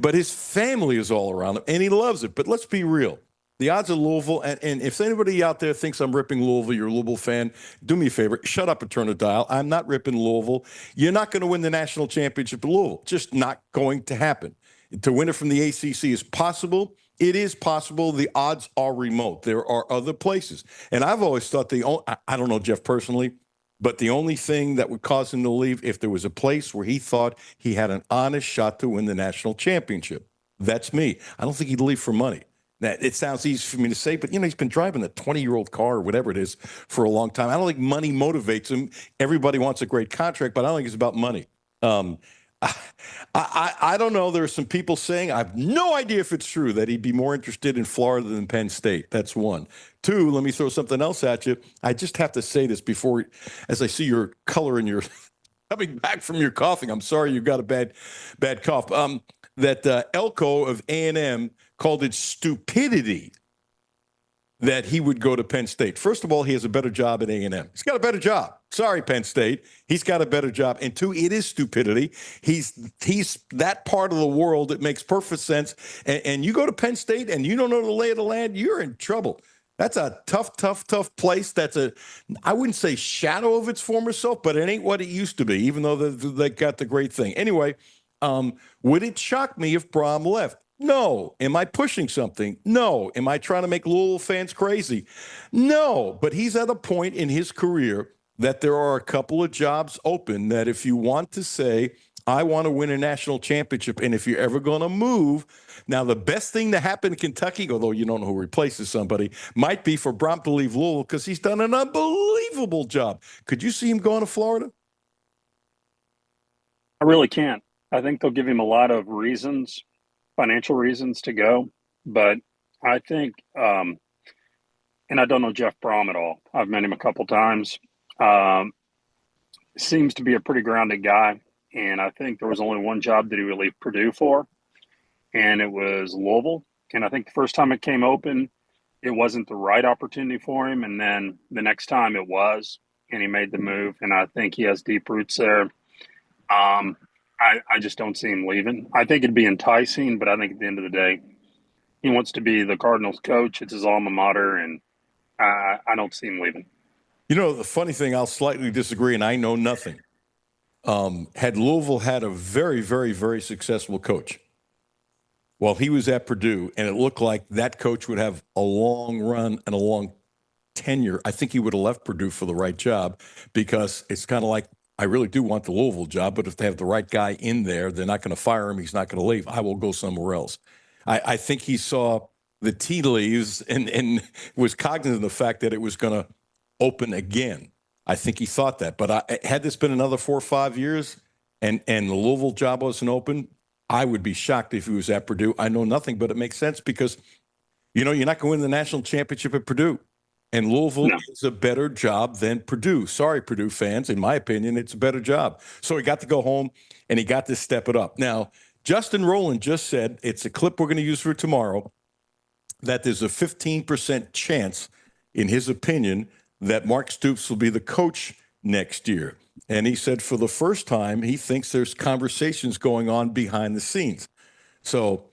but his family is all around him, and he loves it. But let's be real. The odds of Louisville, and if anybody out there thinks I'm ripping Louisville, you're a Louisville fan, do me a favor, shut up and turn a dial. I'm not ripping Louisville. You're not going to win the national championship in Louisville. Just not going to happen. To win it from the ACC is possible. It is possible. The odds are remote. There are other places. And I've always thought I don't know Jeff personally, but the only thing that would cause him to leave if there was a place where he thought he had an honest shot to win the national championship. That's me. I don't think he'd leave for money. That it sounds easy for me to say, but he's been driving a 20-year-old car or whatever it is for a long time. I don't think money motivates him. Everybody wants a great contract, but I don't think it's about money. I don't know. There are some people saying, I have no idea if it's true, that he'd be more interested in Florida than Penn State. That's one. Two, let me throw something else at you. I just have to say this before, as I see your color in your coming back from your coughing. I'm sorry you got a bad cough. That Elko of A&M called it stupidity that he would go to Penn State. First of all, he has a better job at A&M. He's got a better job. Sorry, Penn State. He's got a better job. And two, it is stupidity. He's that part of the world that makes perfect sense. And you go to Penn State and you don't know the lay of the land, you're in trouble. That's a tough place. That's I wouldn't say shadow of its former self, but it ain't what it used to be, even though they got the great thing. Anyway, would it shock me if Brom left? No. Am I pushing something? No. Am I trying to make Louisville fans crazy? No. But he's at a point in his career that there are a couple of jobs open that if you want to say, I want to win a national championship, and if you're ever going to move, now the best thing to happen in Kentucky, although you don't know who replaces somebody, might be for Brom to leave Louisville because he's done an unbelievable job. Could you see him going to Florida? I really can't. I think they'll give him a lot of reasons, financial reasons to go. But I think, and I don't know Jeff Brom at all. I've met him a couple times. Seems to be a pretty grounded guy. And I think there was only one job that he would leave Purdue for, and it was Louisville. And I think the first time it came open, it wasn't the right opportunity for him. And then the next time it was, and he made the move. And I think he has deep roots there. I just don't see him leaving. I think it'd be enticing, but I think at the end of the day, he wants to be the Cardinals coach. It's his alma mater, and I don't see him leaving. You know, the funny thing, I'll slightly disagree, and I know nothing. Had Louisville had a very, very, very successful coach while he was at Purdue, and it looked like that coach would have a long run and a long tenure, I think he would have left Purdue for the right job, because it's kind of like, I really do want the Louisville job, but if they have the right guy in there, they're not going to fire him. He's not going to leave. I will go somewhere else. I think he saw the tea leaves and was cognizant of the fact that it was going to open again. I think he thought that. But had this been another 4 or 5 years and the Louisville job wasn't open, I would be shocked if he was at Purdue. I know nothing, but it makes sense because, you're not going to win the national championship at Purdue. And Louisville is a better job than Purdue. Sorry, Purdue fans. In my opinion, it's a better job. So he got to go home, and he got to step it up. Now, Justin Rowland just said, it's a clip we're going to use for tomorrow, that there's a 15% chance, in his opinion, that Mark Stoops will be the coach next year. And he said for the first time, he thinks there's conversations going on behind the scenes. So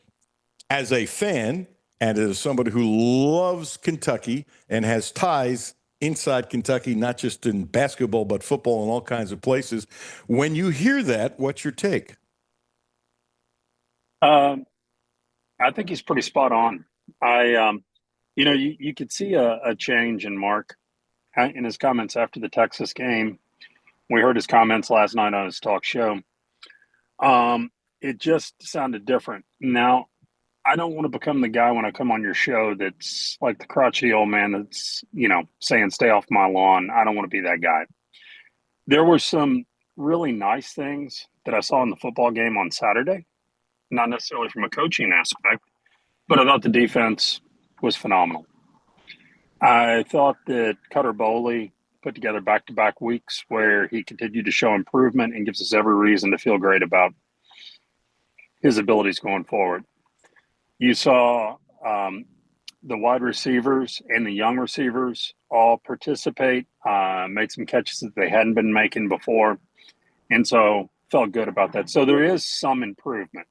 as a fan and as somebody who loves Kentucky and has ties inside Kentucky, not just in basketball, but football and all kinds of places, when you hear that, what's your take? I think he's pretty spot on. You could see a change in Mark in his comments after the Texas game. We heard his comments last night on his talk show. It just sounded different. Now, I don't want to become the guy when I come on your show that's like the crotchety old man that's, saying stay off my lawn. I don't want to be that guy. There were some really nice things that I saw in the football game on Saturday, not necessarily from a coaching aspect, but I thought the defense was phenomenal. I thought that Cutter Bowley put together back-to-back weeks where he continued to show improvement and gives us every reason to feel great about his abilities going forward. You saw the wide receivers and the young receivers all participate, made some catches that they hadn't been making before, and so felt good about that. So there is some improvement.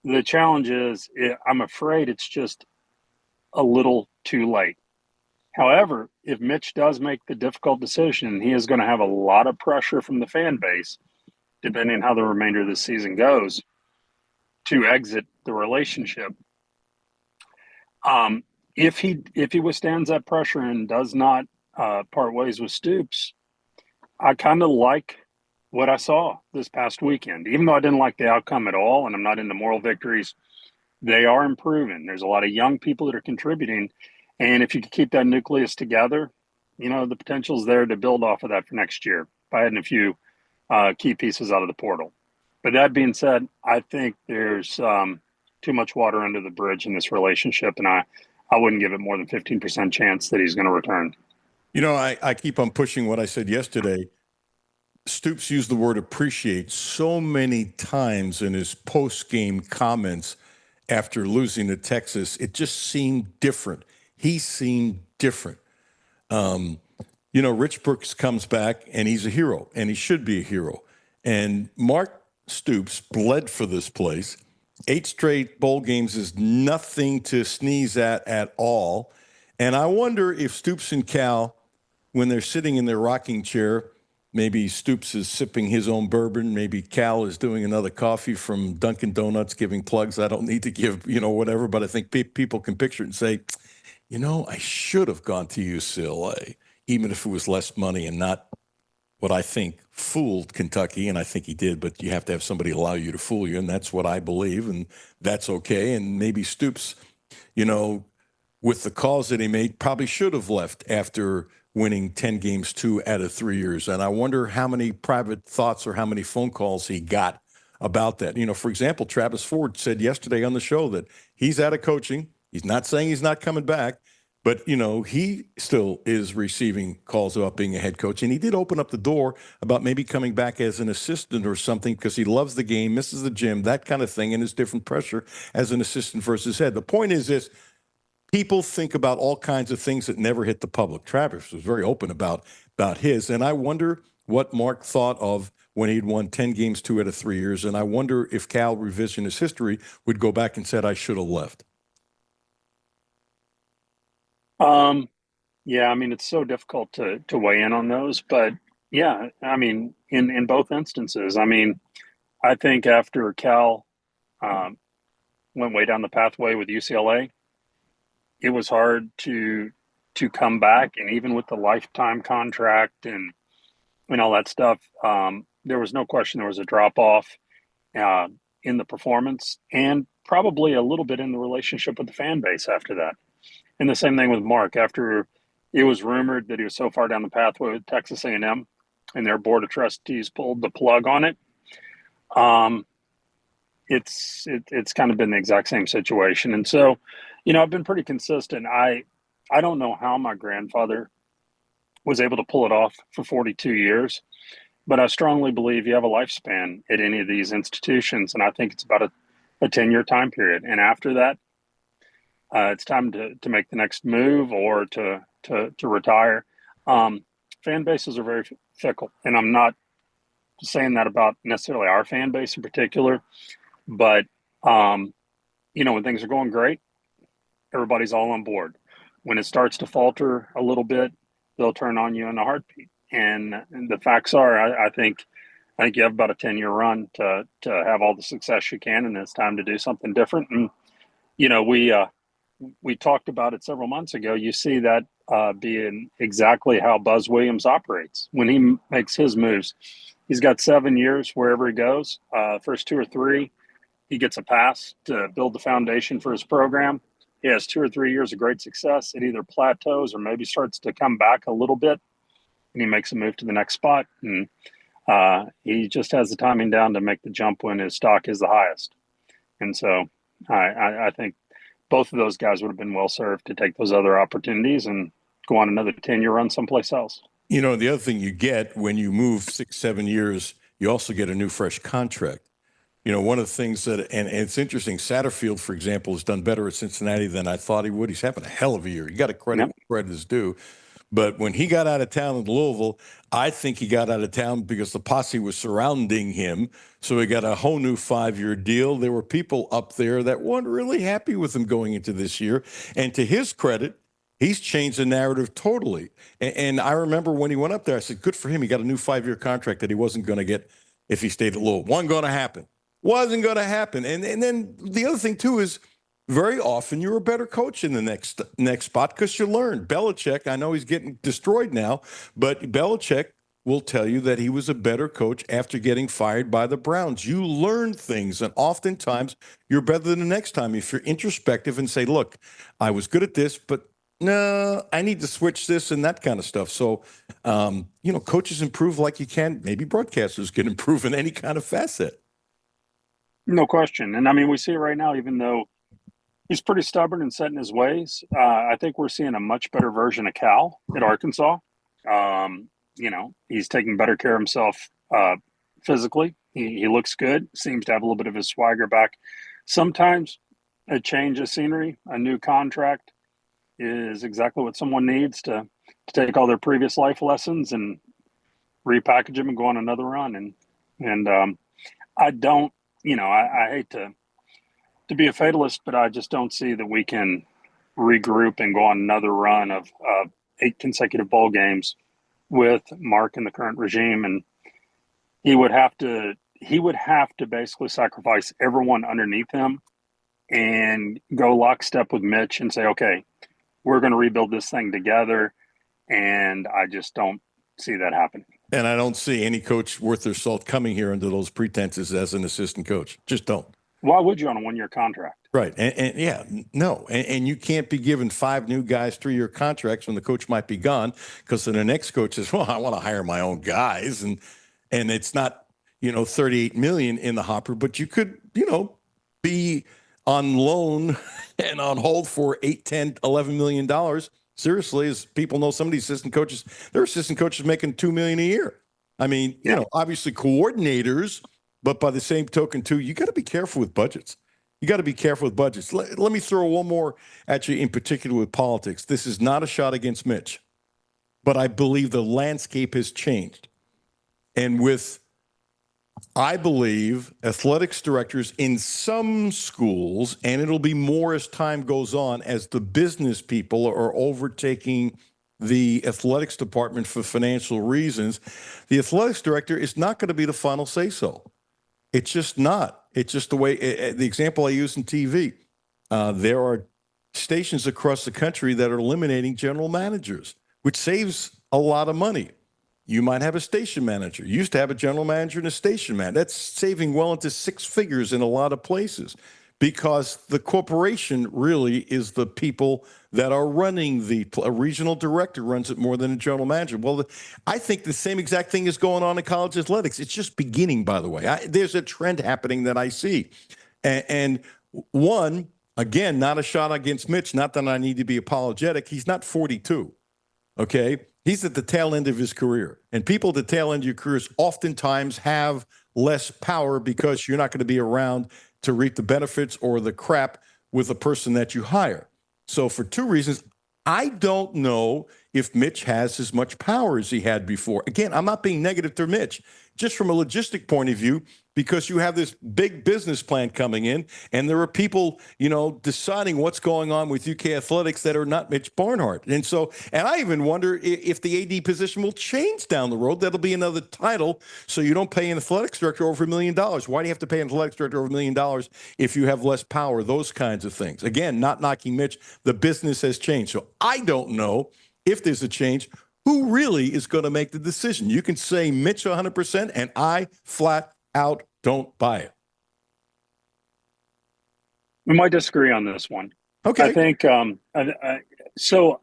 The challenge is, I'm afraid it's just a little too late. However, if Mitch does make the difficult decision, he is going to have a lot of pressure from the fan base, depending on how the remainder of the season goes, to exit the relationship. If he withstands that pressure and does not part ways with Stoops, I kind of like what I saw this past weekend. Even though I didn't like the outcome at all, and I'm not into moral victories, they are improving. There's a lot of young people that are contributing, and if you can keep that nucleus together, the potential is there to build off of that for next year by adding a few key pieces out of the portal. But that being said, I think there's too much water under the bridge in this relationship, and I wouldn't give it more than 15% chance that he's going to return. I keep on pushing what I said yesterday. Stoops used the word appreciate so many times in his post-game comments after losing to Texas. It just seemed different. He seemed different. Rich Brooks comes back, and he's a hero, and he should be a hero. And Mark Stoops bled for this place. 8 straight bowl games is nothing to sneeze at all. And I wonder if Stoops and Cal, when they're sitting in their rocking chair, maybe Stoops is sipping his own bourbon, maybe Cal is doing another coffee from Dunkin' Donuts, giving plugs. I don't need to give, whatever, but I think people can picture it and say, I should have gone to UCLA, even if it was less money and not what I think fooled Kentucky, and I think he did, but you have to have somebody allow you to fool you, and that's what I believe, and that's okay. And maybe Stoops, with the calls that he made, probably should have left after winning 10 games 2 out of 3 years. And I wonder how many private thoughts or how many phone calls he got about that. For example, Travis Ford said yesterday on the show that he's out of coaching. He's not saying he's not coming back, but, he still is receiving calls about being a head coach. And he did open up the door about maybe coming back as an assistant or something because he loves the game, misses the gym, that kind of thing, and is different pressure as an assistant versus head. The point is this. People think about all kinds of things that never hit the public. Travis was very open about his. And I wonder what Mark thought of when he'd won 10 games 2 out of 3 years. And I wonder if Cal, revision his history, would go back and said, I should have left. Yeah, it's so difficult to weigh in on those. But, yeah, in both instances, I think after Cal went way down the pathway with UCLA, it was hard to come back, and even with the lifetime contract and all that stuff, there was no question there was a drop off in the performance, and probably a little bit in the relationship with the fan base after that. And the same thing with Mark. After it was rumored that he was so far down the pathway with Texas A&M, and their board of trustees pulled the plug on it. It's kind of been the exact same situation, and so. I've been pretty consistent. I don't know how my grandfather was able to pull it off for 42 years, but I strongly believe you have a lifespan at any of these institutions, and I think it's about a 10-year time period. And after that, it's time to make the next move or to retire. Fan bases are very fickle, and I'm not saying that about necessarily our fan base in particular, but when things are going great, everybody's all on board. When it starts to falter a little bit, they'll turn on you in a heartbeat. And the facts are, I think you have about a 10-year run to have all the success you can, and it's time to do something different. And we talked about it several months ago. You see that being exactly how Buzz Williams operates when he makes his moves. He's got 7 years wherever he goes. First 2 or 3, he gets a pass to build the foundation for his program. He has 2 or 3 years of great success. It either plateaus or maybe starts to come back a little bit, and he makes a move to the next spot. And he just has the timing down to make the jump when his stock is the highest. And so I think both of those guys would have been well served to take those other opportunities and go on another 10-year run someplace else. You know, the other thing you get when you move 6-7 years, you also get a new fresh contract. You know, one of the things that, and it's interesting, Satterfield, for example, has done better at Cincinnati than I thought he would. He's having a hell of a year. You got to credit Yep. where credit is due. But when he got out of town in Louisville, I think he got out of town because the posse was surrounding him. So he got a whole new 5-year deal. There were people up there that weren't really happy with him going into this year. And to his credit, he's changed the narrative totally. And I remember when he went up there, I said, good for him. He got a new 5-year contract that he wasn't going to get if he stayed at Louisville. Wasn't going to happen. Wasn't going to happen. And then the other thing, too, is very often you're a better coach in the next spot because you learn. Belichick, I know he's getting destroyed now, but Belichick will tell you that he was a better coach after getting fired by the Browns. You learn things, and oftentimes you're better than the next time if you're introspective and say, look, I was good at this, but no, I need to switch this and that kind of stuff. So, coaches improve like you can. Maybe broadcasters can improve in any kind of facet. No question. And I mean, we see it right now, even though he's pretty stubborn and set in his ways. I think we're seeing a much better version of Cal at Arkansas. He's taking better care of himself physically. He looks good, seems to have a little bit of his swagger back. Sometimes a change of scenery, a new contract is exactly what someone needs to take all their previous life lessons and repackage them and go on another run. And I don't, I hate to be a fatalist, but I just don't see that we can regroup and go on another run of 8 consecutive bowl games with Mark in the current regime. And he would have to basically sacrifice everyone underneath him and go lockstep with Mitch and say, okay, we're going to rebuild this thing together. And I just don't see that happening. And I don't see any coach worth their salt coming here under those pretenses as an assistant coach. Just don't. Why would you on a 1-year contract? Right. And you can't be giving 5 new guys 3-year contracts when the coach might be gone, because then the next coach says, well, I want to hire my own guys. And it's not, $38 million in the hopper, but you could, be on loan and on hold for $8, $10, $11 million. Seriously, as people know, some of these assistant coaches, their assistant coaches making $2 million a year. I mean, obviously coordinators, but by the same token, too, you got to be careful with budgets. You got to be careful with budgets. Let me throw one more at you in particular with politics. This is not a shot against Mitch, but I believe the landscape has changed. And I believe athletics directors in some schools, and it'll be more as time goes on, as the business people are overtaking the athletics department for financial reasons, the athletics director is not going to be the final say-so. It's just not. It's just the way, the example I use in TV, there are stations across the country that are eliminating general managers, which saves a lot of money. You might have a station manager. You used to have a general manager and a station manager. That's saving well into 6 figures in a lot of places, because the corporation really is the people that are running a regional director runs it more than a general manager. Well, I think the same exact thing is going on in college athletics. It's just beginning, by the way. There's a trend happening that I see. And one, again, not a shot against Mitch, not that I need to be apologetic. He's not 42, okay? He's at the tail end of his career. And people at the tail end of your careers oftentimes have less power because you're not going to be around to reap the benefits or the crap with the person that you hire. So for 2 reasons, I don't know if Mitch has as much power as he had before. Again, I'm not being negative to Mitch, just from a logistic point of view, because you have this big business plan coming in, and there are people, deciding what's going on with UK athletics that are not Mitch Barnhart. And I even wonder if the AD position will change down the road. That'll be another title, so you don't pay an athletics director over $1 million. Why do you have to pay an athletics director over $1 million if you have less power? Those kinds of things. Again, not knocking Mitch. The business has changed. So I don't know if there's a change, who really is going to make the decision. You can say Mitch 100%, and I flat out don't buy it. We might disagree on this one. Okay. I think so.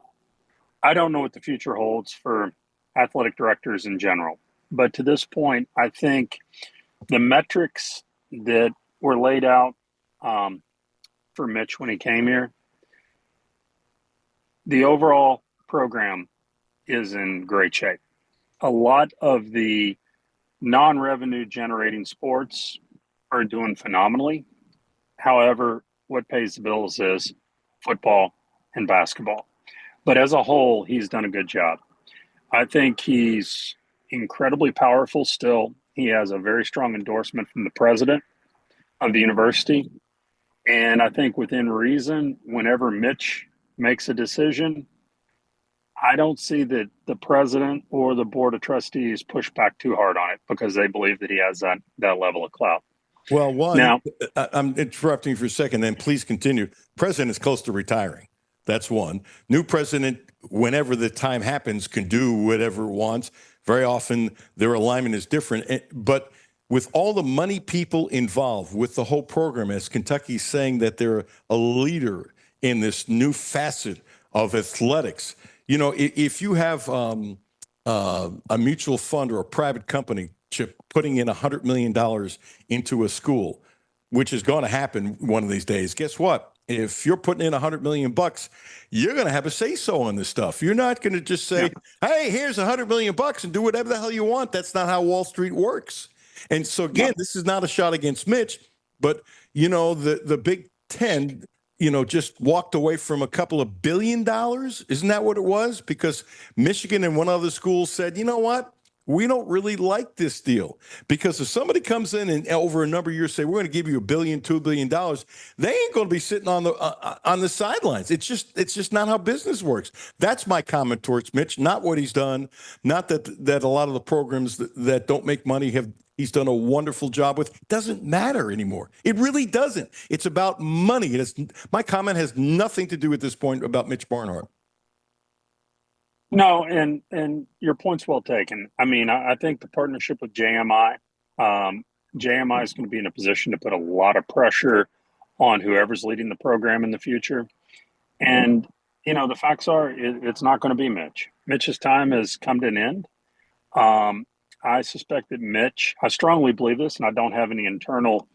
I don't know what the future holds for athletic directors in general, but to this point, I think the metrics that were laid out for Mitch when he came here, the overall program is in great shape. a lot of the non-revenue generating sports are doing phenomenally. However, what pays the bills is football and basketball. But as a whole, he's done a good job. I think he's incredibly powerful still. He has a very strong endorsement from the president of the university. And I think within reason, whenever Mitch makes a decision, I don't see that the president or the board of trustees push back too hard on it because they believe that he has that level of clout. Well, Now, I'm interrupting you for a second, then please continue. President is close to retiring. That's one. New president, whenever the time happens, can do whatever it wants. Very often their alignment is different. But with all the money people involved with the whole program, as Kentucky's saying that they're a leader in this new facet of athletics, you know, if you have a mutual fund or a private company, Chip, putting in $100 million into a school, which is going to happen one of these days, guess what? If you're putting in $100 million, you're going to have a say-so on this stuff. You're not going to just say, hey, here's $100 million and do whatever the hell you want. That's not how Wall Street works. And so, again, this is not a shot against Mitch, but, you know, the Big Ten, you know, just walked away from a couple of $1 billion. Isn't that what it was? Because Michigan and one other school said, you know what? We don't really like this deal, because if somebody comes in and over a number of years say we're going to give you $1 billion, $2 billion, they ain't going to be sitting on the sidelines. It's just not how business works. That's my comment towards Mitch. Not what he's done. Not that a lot of the programs that don't make money he's done a wonderful job with. It doesn't matter anymore. It really doesn't. It's about money. My comment has nothing to do at this point about Mitch Barnhart. no, and your point's well taken. I mean, I think the partnership with JMI, JMI is going to be in a position to put a lot of pressure on whoever's leading the program in the future. And, you know, the facts are it's not going to be Mitch. Mitch's time has come to an end. I suspect that I strongly believe this, and I don't have any internal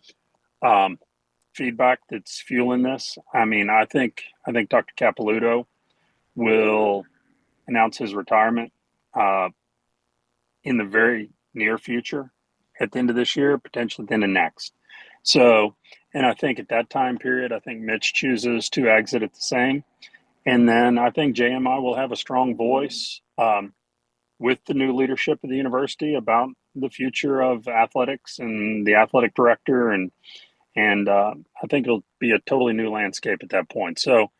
feedback that's fueling this. I mean, I think Dr. Capilouto will announce his retirement in the very near future, at the end of this year, potentially at the end of next. So, and I think at that time period, I think Mitch chooses to exit at the same. And then I think JMI will have a strong voice with the new leadership of the university about the future of athletics and the athletic director. And I think it'll be a totally new landscape at that point. So,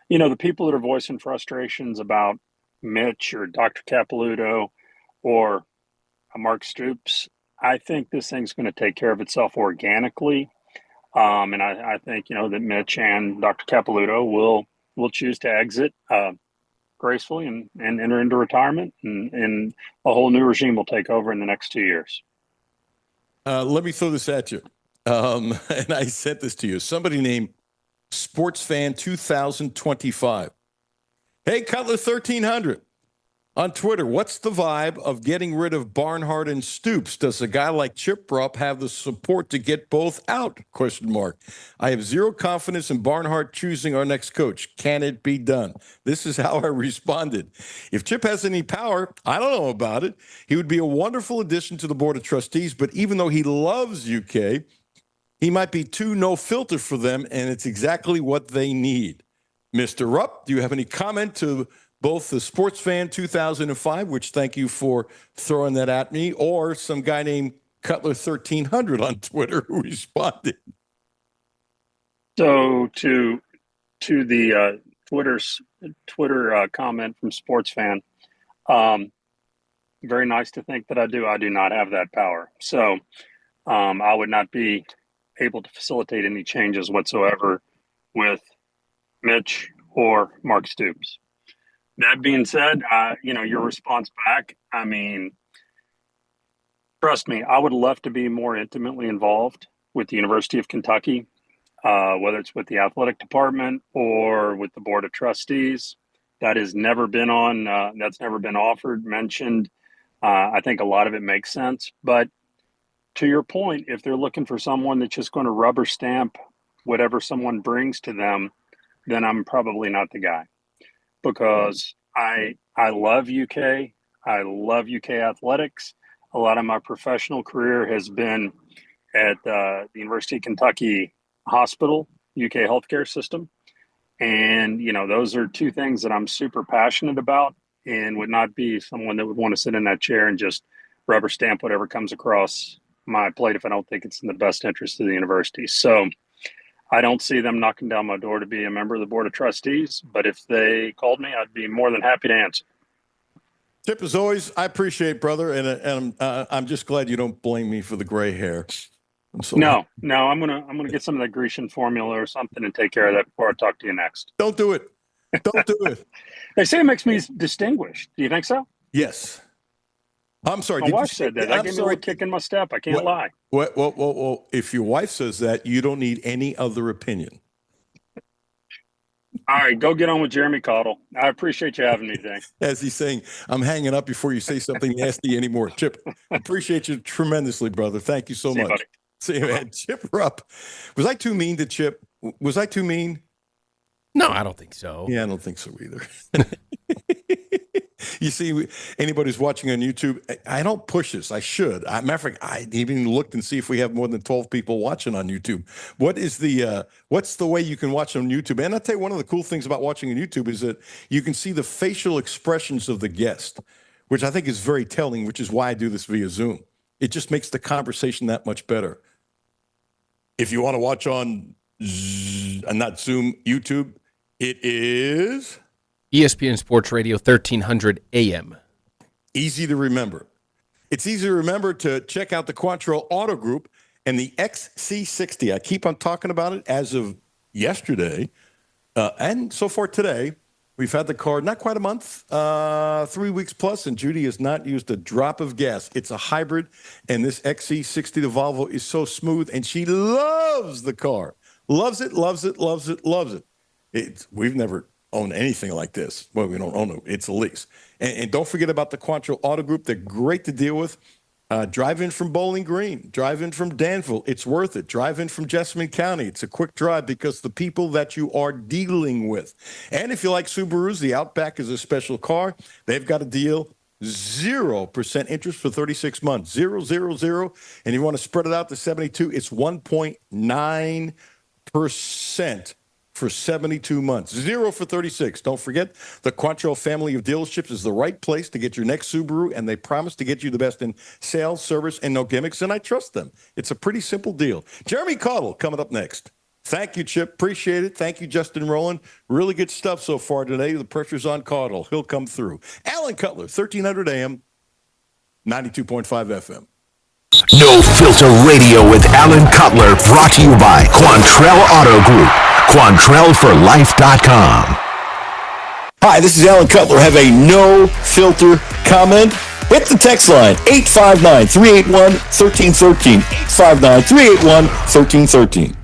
you know, the people that are voicing frustrations about Mitch or Dr. Capilouto or Mark Stoops, I think this thing's going to take care of itself organically. And I think, you know, that Mitch and Dr. Capilouto will choose to exit gracefully and enter into retirement, and a whole new regime will take over in the next 2 years. Let me throw this at you. And I sent this to you. Somebody named SportsFan 2025. Hey, Cutler 1300 on Twitter. What's the vibe of getting rid of Barnhart and Stoops? Does a guy like Chip Rupp have the support to get both out? ? I have zero confidence in Barnhart choosing our next coach. Can it be done? This is how I responded. If Chip has any power, I don't know about it. He would be a wonderful addition to the board of trustees, but even though he loves UK, he might be too no filter for them, and it's exactly what they need. Mr. Rupp, do you have any comment to both the SportsFan 2005, which thank you for throwing that at me, or some guy named Cutler 1300 on Twitter who responded? So to the Twitter comment from SportsFan, very nice to think that I do. I do not have that power. So I would not be able to facilitate any changes whatsoever with Mitch or Mark Stoops. That being said, you know, your response back, I mean, trust me, I would love to be more intimately involved with the University of Kentucky, whether it's with the athletic department or with the board of trustees. That has never been that's never been offered, mentioned. I think a lot of it makes sense. But to your point, if they're looking for someone that's just going to rubber stamp whatever someone brings to them, then I'm probably not the guy, because I love UK. I love UK athletics. A lot of my professional career has been at the University of Kentucky Hospital, UK healthcare system. And, those are two things that I'm super passionate about and would not be someone that would want to sit in that chair and just rubber stamp whatever comes across my plate if I don't think it's in the best interest of the university. So I don't see them knocking down my door to be a member of the board of trustees, but if they called me, I'd be more than happy to answer. Chip, as always, I appreciate, brother, and I'm just glad you don't blame me for the gray hair. No, I'm gonna get some of that Grecian formula or something and take care of that before I talk to you next. Don't do it. Don't do it. They say it makes me distinguished. Do you think so? Yes. I'm sorry. My wife said that. That gave me a kick in my step. I can't lie. Well, if your wife says that, you don't need any other opinion. All right, go get on with Jeremy Cottle. I appreciate you having me today. As he's saying, I'm hanging up before you say something nasty anymore. Chip, appreciate you tremendously, brother. Thank you so much. Buddy. See you, man. Chip Rupp. Was I too mean to Chip? Was I too mean? No, I don't think so. Yeah, I don't think so either. You see, anybody who's watching on YouTube, I don't push this. I should. Matter of fact, I even looked and see if we have more than 12 people watching on YouTube. What's the way you can watch on YouTube? And I'll tell you, one of the cool things about watching on YouTube is that you can see the facial expressions of the guest, which I think is very telling, which is why I do this via Zoom. It just makes the conversation that much better. If you want to watch on not Zoom, YouTube, it is ESPN Sports Radio 1300 AM. Easy to remember. It's easy to remember to check out the Quantrill Auto Group and the XC60. I keep on talking about it as of yesterday and so far today. We've had the car not quite a month, 3 weeks plus, and Judy has not used a drop of gas. It's a hybrid, and this XC60, the Volvo, is so smooth, and she loves the car. Loves it, loves it, loves it, loves it. We've never owned anything like this. Well, we don't own it. It's a lease. And don't forget about the Quantrill Auto Group. They're great to deal with. Drive in from Bowling Green. Drive in from Danville. It's worth it. Drive in from Jessamine County. It's a quick drive because the people that you are dealing with. And if you like Subarus, the Outback is a special car. They've got a deal. 0% interest for 36 months. 0, 0, 0. And you want to spread it out to 72, it's 1.9% for 72 months. 0 for 36. Don't forget, the Quantrill family of dealerships is the right place to get your next Subaru, and they promise to get you the best in sales, service, and no gimmicks, and I trust them. It's a pretty simple deal. Jeremy Cottle coming up next. Thank you, Chip. Appreciate it. Thank you, Justin Rowland. Really good stuff so far today. The pressure's on Cottle. He'll come through. Alan Cutler, 1300 AM, 92.5 FM. No Filter Radio with Alan Cutler, brought to you by Quantrill Auto Group. QuantrellForLife.com. Hi, this is Alan Cutler. Have a no-filter comment? Hit the text line, 859-381-1313. 859-381-1313.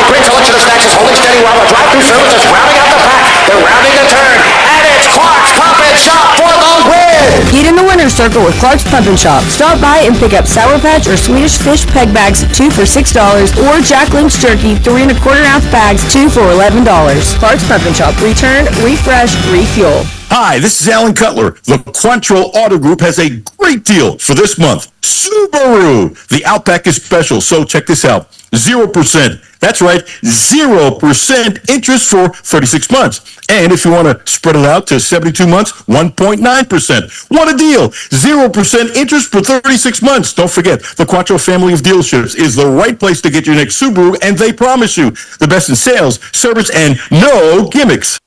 Great selection of snacks is holding steady while the drive-thru service is rounding out the pack. They're rounding the turn, and it's Clark's Pump and Shop for the win! Get in the winner's circle with Clark's Pump and Shop. Stop by and pick up Sour Patch or Swedish Fish peg bags, 2 for $6, or Jack Link's Jerky, 3 1/4 ounce bags, 2 for $11. Clark's Pump and Shop. Return, refresh, refuel. Hi, this is Alan Cutler. The Quantrill Auto Group has a great deal for this month. Subaru! The Outback is special, so check this out. 0%. That's right, 0% interest for 36 months. And if you want to spread it out to 72 months, 1.9%. What a deal! 0% interest for 36 months. Don't forget, the Quantrill family of dealerships is the right place to get your next Subaru, and they promise you the best in sales, service, and no gimmicks.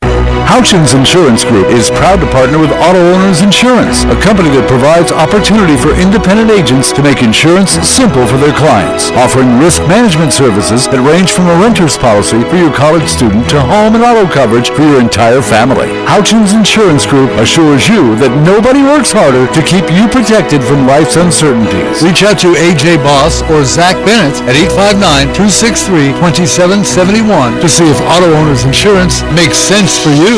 Houchins Insurance Group is proud to partner with Auto Owners Insurance, a company that provides opportunity for independent agents to make insurance simple for their clients, offering risk management services that range from a renter's policy for your college student to home and auto coverage for your entire family. Houchins Insurance Group assures you that nobody works harder to keep you protected from life's uncertainties. Reach out to AJ Boss or Zach Bennett at 859-263-2771 to see if Auto Owners Insurance makes sense for you.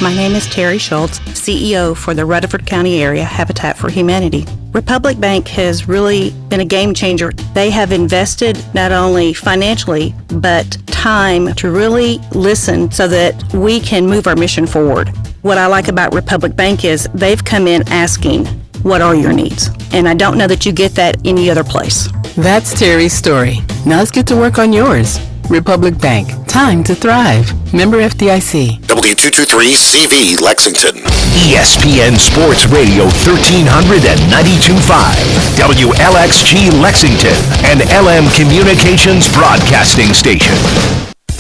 My name is Terry Schultz, CEO for the Rutherford County Area Habitat for Humanity. Republic Bank has really been a game changer. They have invested not only financially, but time to really listen so that we can move our mission forward. What I like about Republic Bank is they've come in asking, what are your needs? And I don't know that you get that any other place. That's Terry's story. Now let's get to work on yours. Republic Bank. Time to thrive. Member FDIC. W223CV Lexington. ESPN Sports Radio 1300 and 92.5. WLXG Lexington. And LM Communications Broadcasting Station.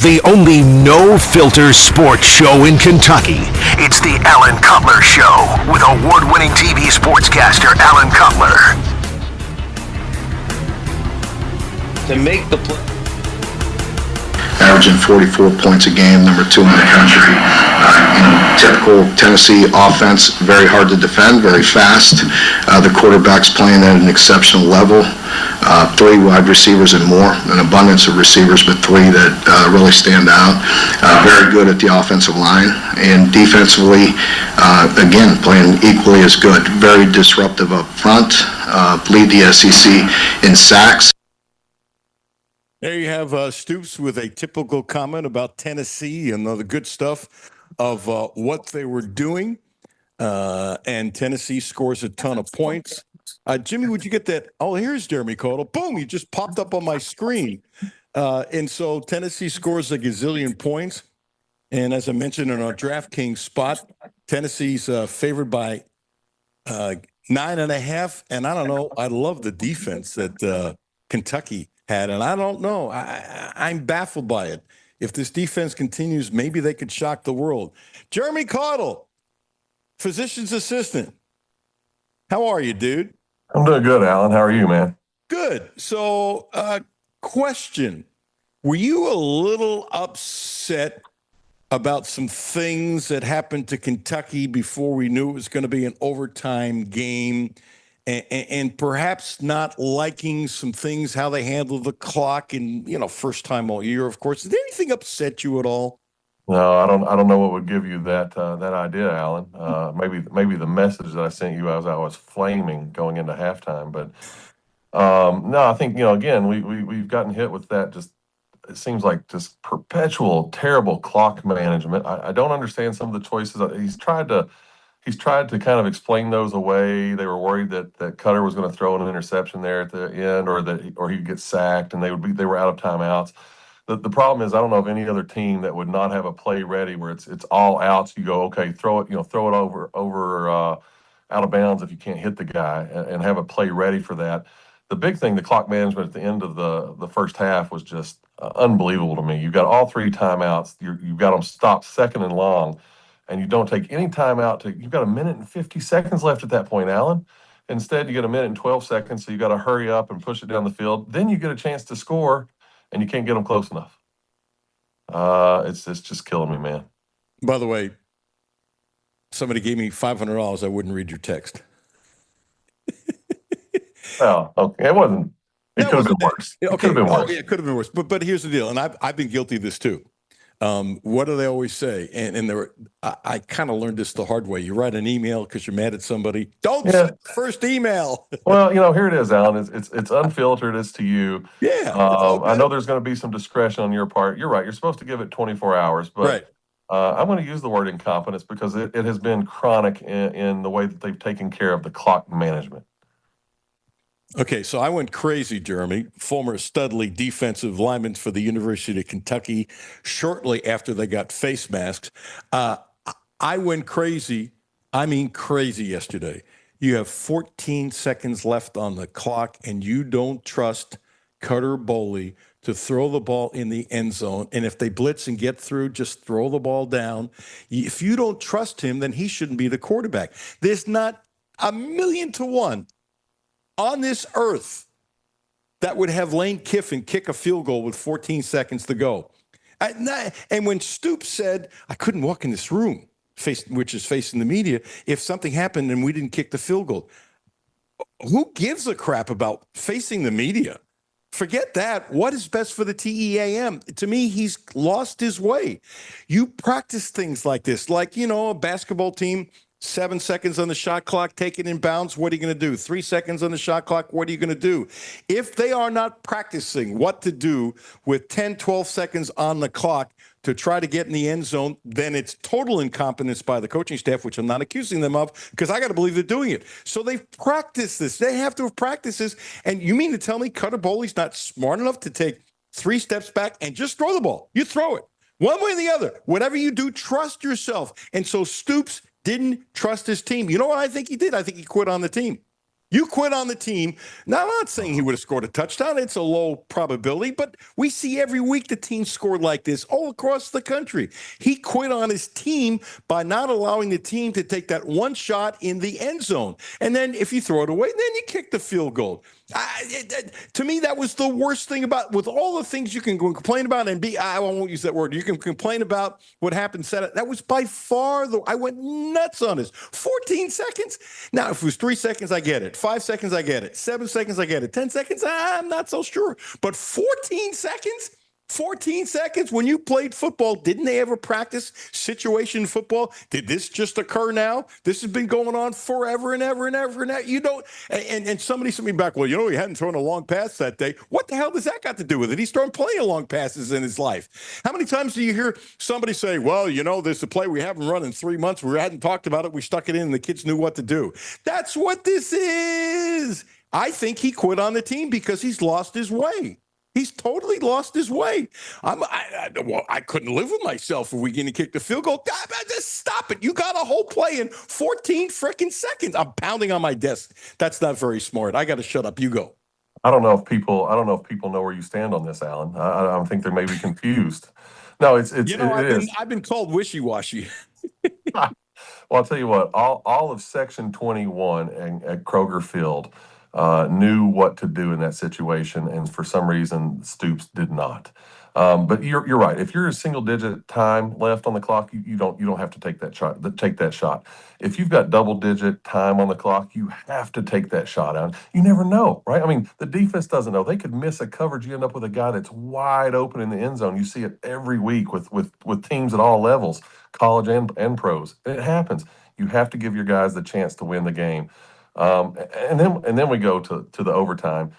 The only no-filter sports show in Kentucky. It's the Alan Cutler Show with award-winning TV sportscaster Alan Cutler. To make the play. Averaging 44 points a game, number 2 in the country. Typical Tennessee offense, very hard to defend, very fast. The quarterback's playing at an exceptional level. 3 wide receivers and more, an abundance of receivers, but 3 that really stand out. Very good at the offensive line, and defensively, again, playing equally as good. Very disruptive up front, lead the SEC in sacks. There you have Stoops with a typical comment about Tennessee and the good stuff of what they were doing. And Tennessee scores a ton of points. Jimmy, would you get that? Oh, here's Jeremy Cottle. Boom, he just popped up on my screen. And so Tennessee scores a gazillion points. And as I mentioned in our DraftKings spot, Tennessee's favored by 9.5. And I don't know, I love the defense that Kentucky had, and I don't know. I'm baffled by it. If this defense continues, maybe they could shock the world. Jeremy Cottle, physician's assistant. How are you, dude? I'm doing good, Alan. How are you, man? Good. So, question. Were you a little upset about some things that happened to Kentucky before we knew it was going to be an overtime game? And perhaps not liking some things, how they handled the clock, and first time all year, of course. Did anything upset you at all? No, I don't know what would give you that idea, Alan. Maybe the message that I sent you as I was flaming going into halftime. But no, I think again we've gotten hit with that. Just it seems like just perpetual terrible clock management. I don't understand some of the choices. He's tried to kind of explain those away. They were worried that Cutler was going to throw an interception there at the end, or he'd get sacked, and they were out of timeouts. The problem is I don't know of any other team that would not have a play ready where it's all outs. You go, okay, throw it over out of bounds if you can't hit the guy, and have a play ready for that. The big thing, the clock management at the end of the first half was just unbelievable to me. You've got all 3 timeouts. You've got them stopped second and long. And you don't take any time out you've got 1 minute and 50 seconds left at that point, Alan. Instead, you get 1 minute and 12 seconds, so you got to hurry up and push it down the field. Then you get a chance to score, and you can't get them close enough. It's just killing me, man. By the way, somebody gave me $500. I wouldn't read your text. Well, okay, it wasn't. It could have been worse. Okay. It could have been worse. Yeah, it could have been worse. But here's the deal, and I've been guilty of this too. What do they always say? And I kind of learned this the hard way. You write an email because you're mad at somebody. Don't send the first email. Well, here it is, Alan. It's unfiltered. It's to you. Yeah. I know there's going to be some discretion on your part. You're right. You're supposed to give it 24 hours. But right. I'm going to use the word incompetence because it has been chronic in the way that they've taken care of the clock management. Okay, so I went crazy, Jeremy, former Studley defensive lineman for the University of Kentucky, shortly after they got face masks. I went crazy, I mean crazy yesterday. You have 14 seconds left on the clock, and you don't trust Cutter Boley to throw the ball in the end zone. And if they blitz and get through, just throw the ball down. If you don't trust him, then he shouldn't be the quarterback. There's not 1,000,000 to 1 on this earth that would have Lane Kiffin kick a field goal with 14 seconds to go. And when Stoops said, I couldn't walk in this room, which is facing the media, if something happened and we didn't kick the field goal. Who gives a crap about facing the media? Forget that. What is best for the TEAM? To me, he's lost his way. You practice things like this, like, a basketball team, 7 seconds on the shot clock, take it in bounds. What are you going to do? 3 seconds on the shot clock. What are you going to do? If they are not practicing what to do with 10, 12 seconds on the clock to try to get in the end zone, then it's total incompetence by the coaching staff, which I'm not accusing them of, because I got to believe they're doing it. So they've practiced this. They have to have practiced this. And you mean to tell me Cutter Bowley's not smart enough to take 3 steps back and just throw the ball? You throw it. One way or the other. Whatever you do, trust yourself. And so Stoops didn't trust his team. You know what I think he did? I think he quit on the team. You quit on the team. Now, I'm not saying he would have scored a touchdown. It's a low probability, but we see every week the team scored like this all across the country. He quit on his team by not allowing the team to take that one shot in the end zone. And then if you throw it away, then you kick the field goal. To me, that was the worst thing about, with all the things you can complain about and I won't use that word. You can complain about what happened. That was by far I went nuts on this. 14 seconds. Now, if it was 3 seconds, I get it. 5 seconds, I get it. 7 seconds, I get it. 10 seconds, I'm not so sure. But 14 seconds? 14 seconds when you played football, didn't they ever practice situation football? Did this just occur now? This has been going on forever and ever and ever and ever. You don't, and somebody sent me back, well, he hadn't thrown a long pass that day. What the hell does that got to do with it? He's thrown plenty of long passes in his life. How many times do you hear somebody say, well, there's a play we haven't run in 3 months. We hadn't talked about it. We stuck it in and the kids knew what to do. That's what this is. I think he quit on the team because he's lost his way. He's totally lost his way. I couldn't live with myself if we going to kick the field goal. God, just stop it. You got a whole play in 14 freaking seconds. I'm pounding on my desk. That's not very smart. I got to shut up. You go. I don't know if people know where you stand on this, Alan. I think they may be confused. No, I've been called wishy-washy. Well, I'll tell you what. All of Section 21 at Kroger Field knew what to do in that situation, and for some reason, Stoops did not. But you're right. If you're a single-digit time left on the clock, you don't have to take that shot. If you've got double-digit time on the clock, you have to take that shot out. You never know, right? I mean, the defense doesn't know. They could miss a coverage. You end up with a guy that's wide open in the end zone. You see it every week with teams at all levels, college and pros. It happens. You have to give your guys the chance to win the game. And then we go to the overtime.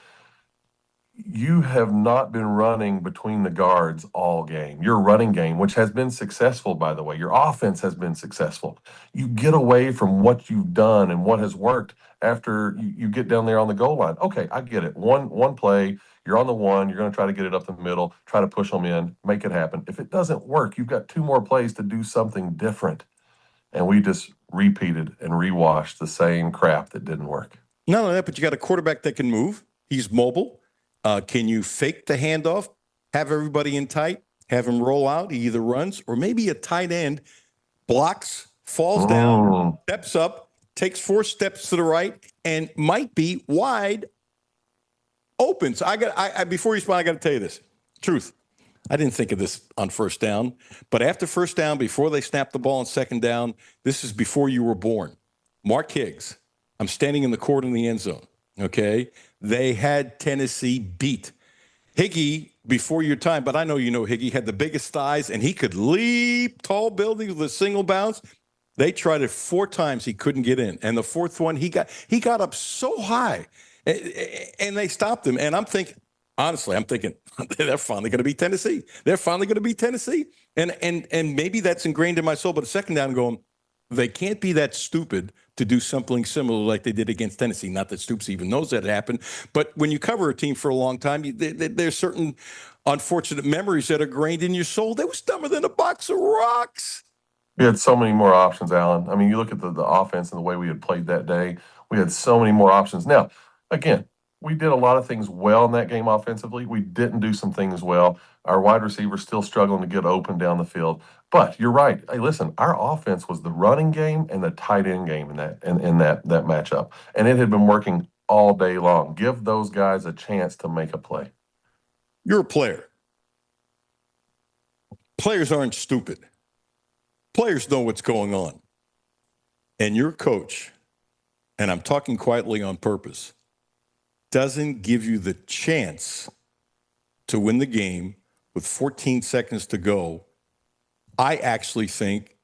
You have not been running between the guards all game. Your running game, which has been successful, by the way, your offense has been successful. You get away from what you've done and what has worked after you get down there on the goal line. Okay, I get it. One play, you're on the one, you're going to try to get it up the middle, try to push them in, make it happen. If it doesn't work, you've got 2 more plays to do something different. And we just repeated and rewashed the same crap that didn't work. Not only that, but you got a quarterback that can move. He's mobile. Can you fake the handoff, have everybody in tight, have him roll out? He either runs or maybe a tight end blocks, falls down, steps up, takes 4 steps to the right, and might be wide open. So before you respond, I got to tell you this. Truth. I didn't think of this on first down, but after first down, before they snapped the ball on second down, this is before you were born. Mark Higgs, I'm standing in the court in the end zone, okay? They had Tennessee beat. Higgy, before your time, but I know you know Higgy, had the biggest thighs, and he could leap tall buildings with a single bounce. They tried it 4 times. He couldn't get in. And the 4th one, he got up so high, and they stopped him. And I'm thinking, they're finally going to beat Tennessee. They're finally going to beat Tennessee. And maybe that's ingrained in my soul. But a second down going, they can't be that stupid to do something similar like they did against Tennessee. Not that Stoops even knows that happened. But when you cover a team for a long time, there's certain unfortunate memories that are ingrained in your soul. They was dumber than a box of rocks. We had so many more options, Alan. I mean, you look at the offense and the way we had played that day. We had so many more options. Now, again, we did a lot of things well in that game offensively. We didn't do some things well. Our wide receivers still struggling to get open down the field. But you're right. Hey, listen, our offense was the running game and the tight end game in that matchup. And it had been working all day long. Give those guys a chance to make a play. You're a player. Players aren't stupid. Players know what's going on. And your coach, and I'm talking quietly on purpose, doesn't give you the chance to win the game with 14 seconds to go, I actually think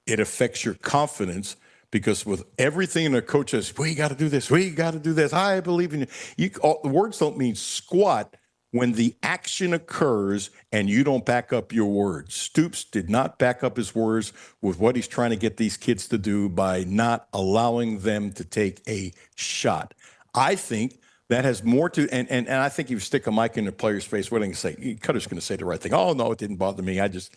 it affects your confidence because with everything the coach says, we got to do this, we got to do this, I believe in you. The words don't mean squat when the action occurs and you don't back up your words. Stoops did not back up his words with what he's trying to get these kids to do by not allowing them to take a shot. I think that has more to, and I think if you stick a mic in the player's face, what are they going to say? Cutter's going to say the right thing. Oh, no, it didn't bother me. I just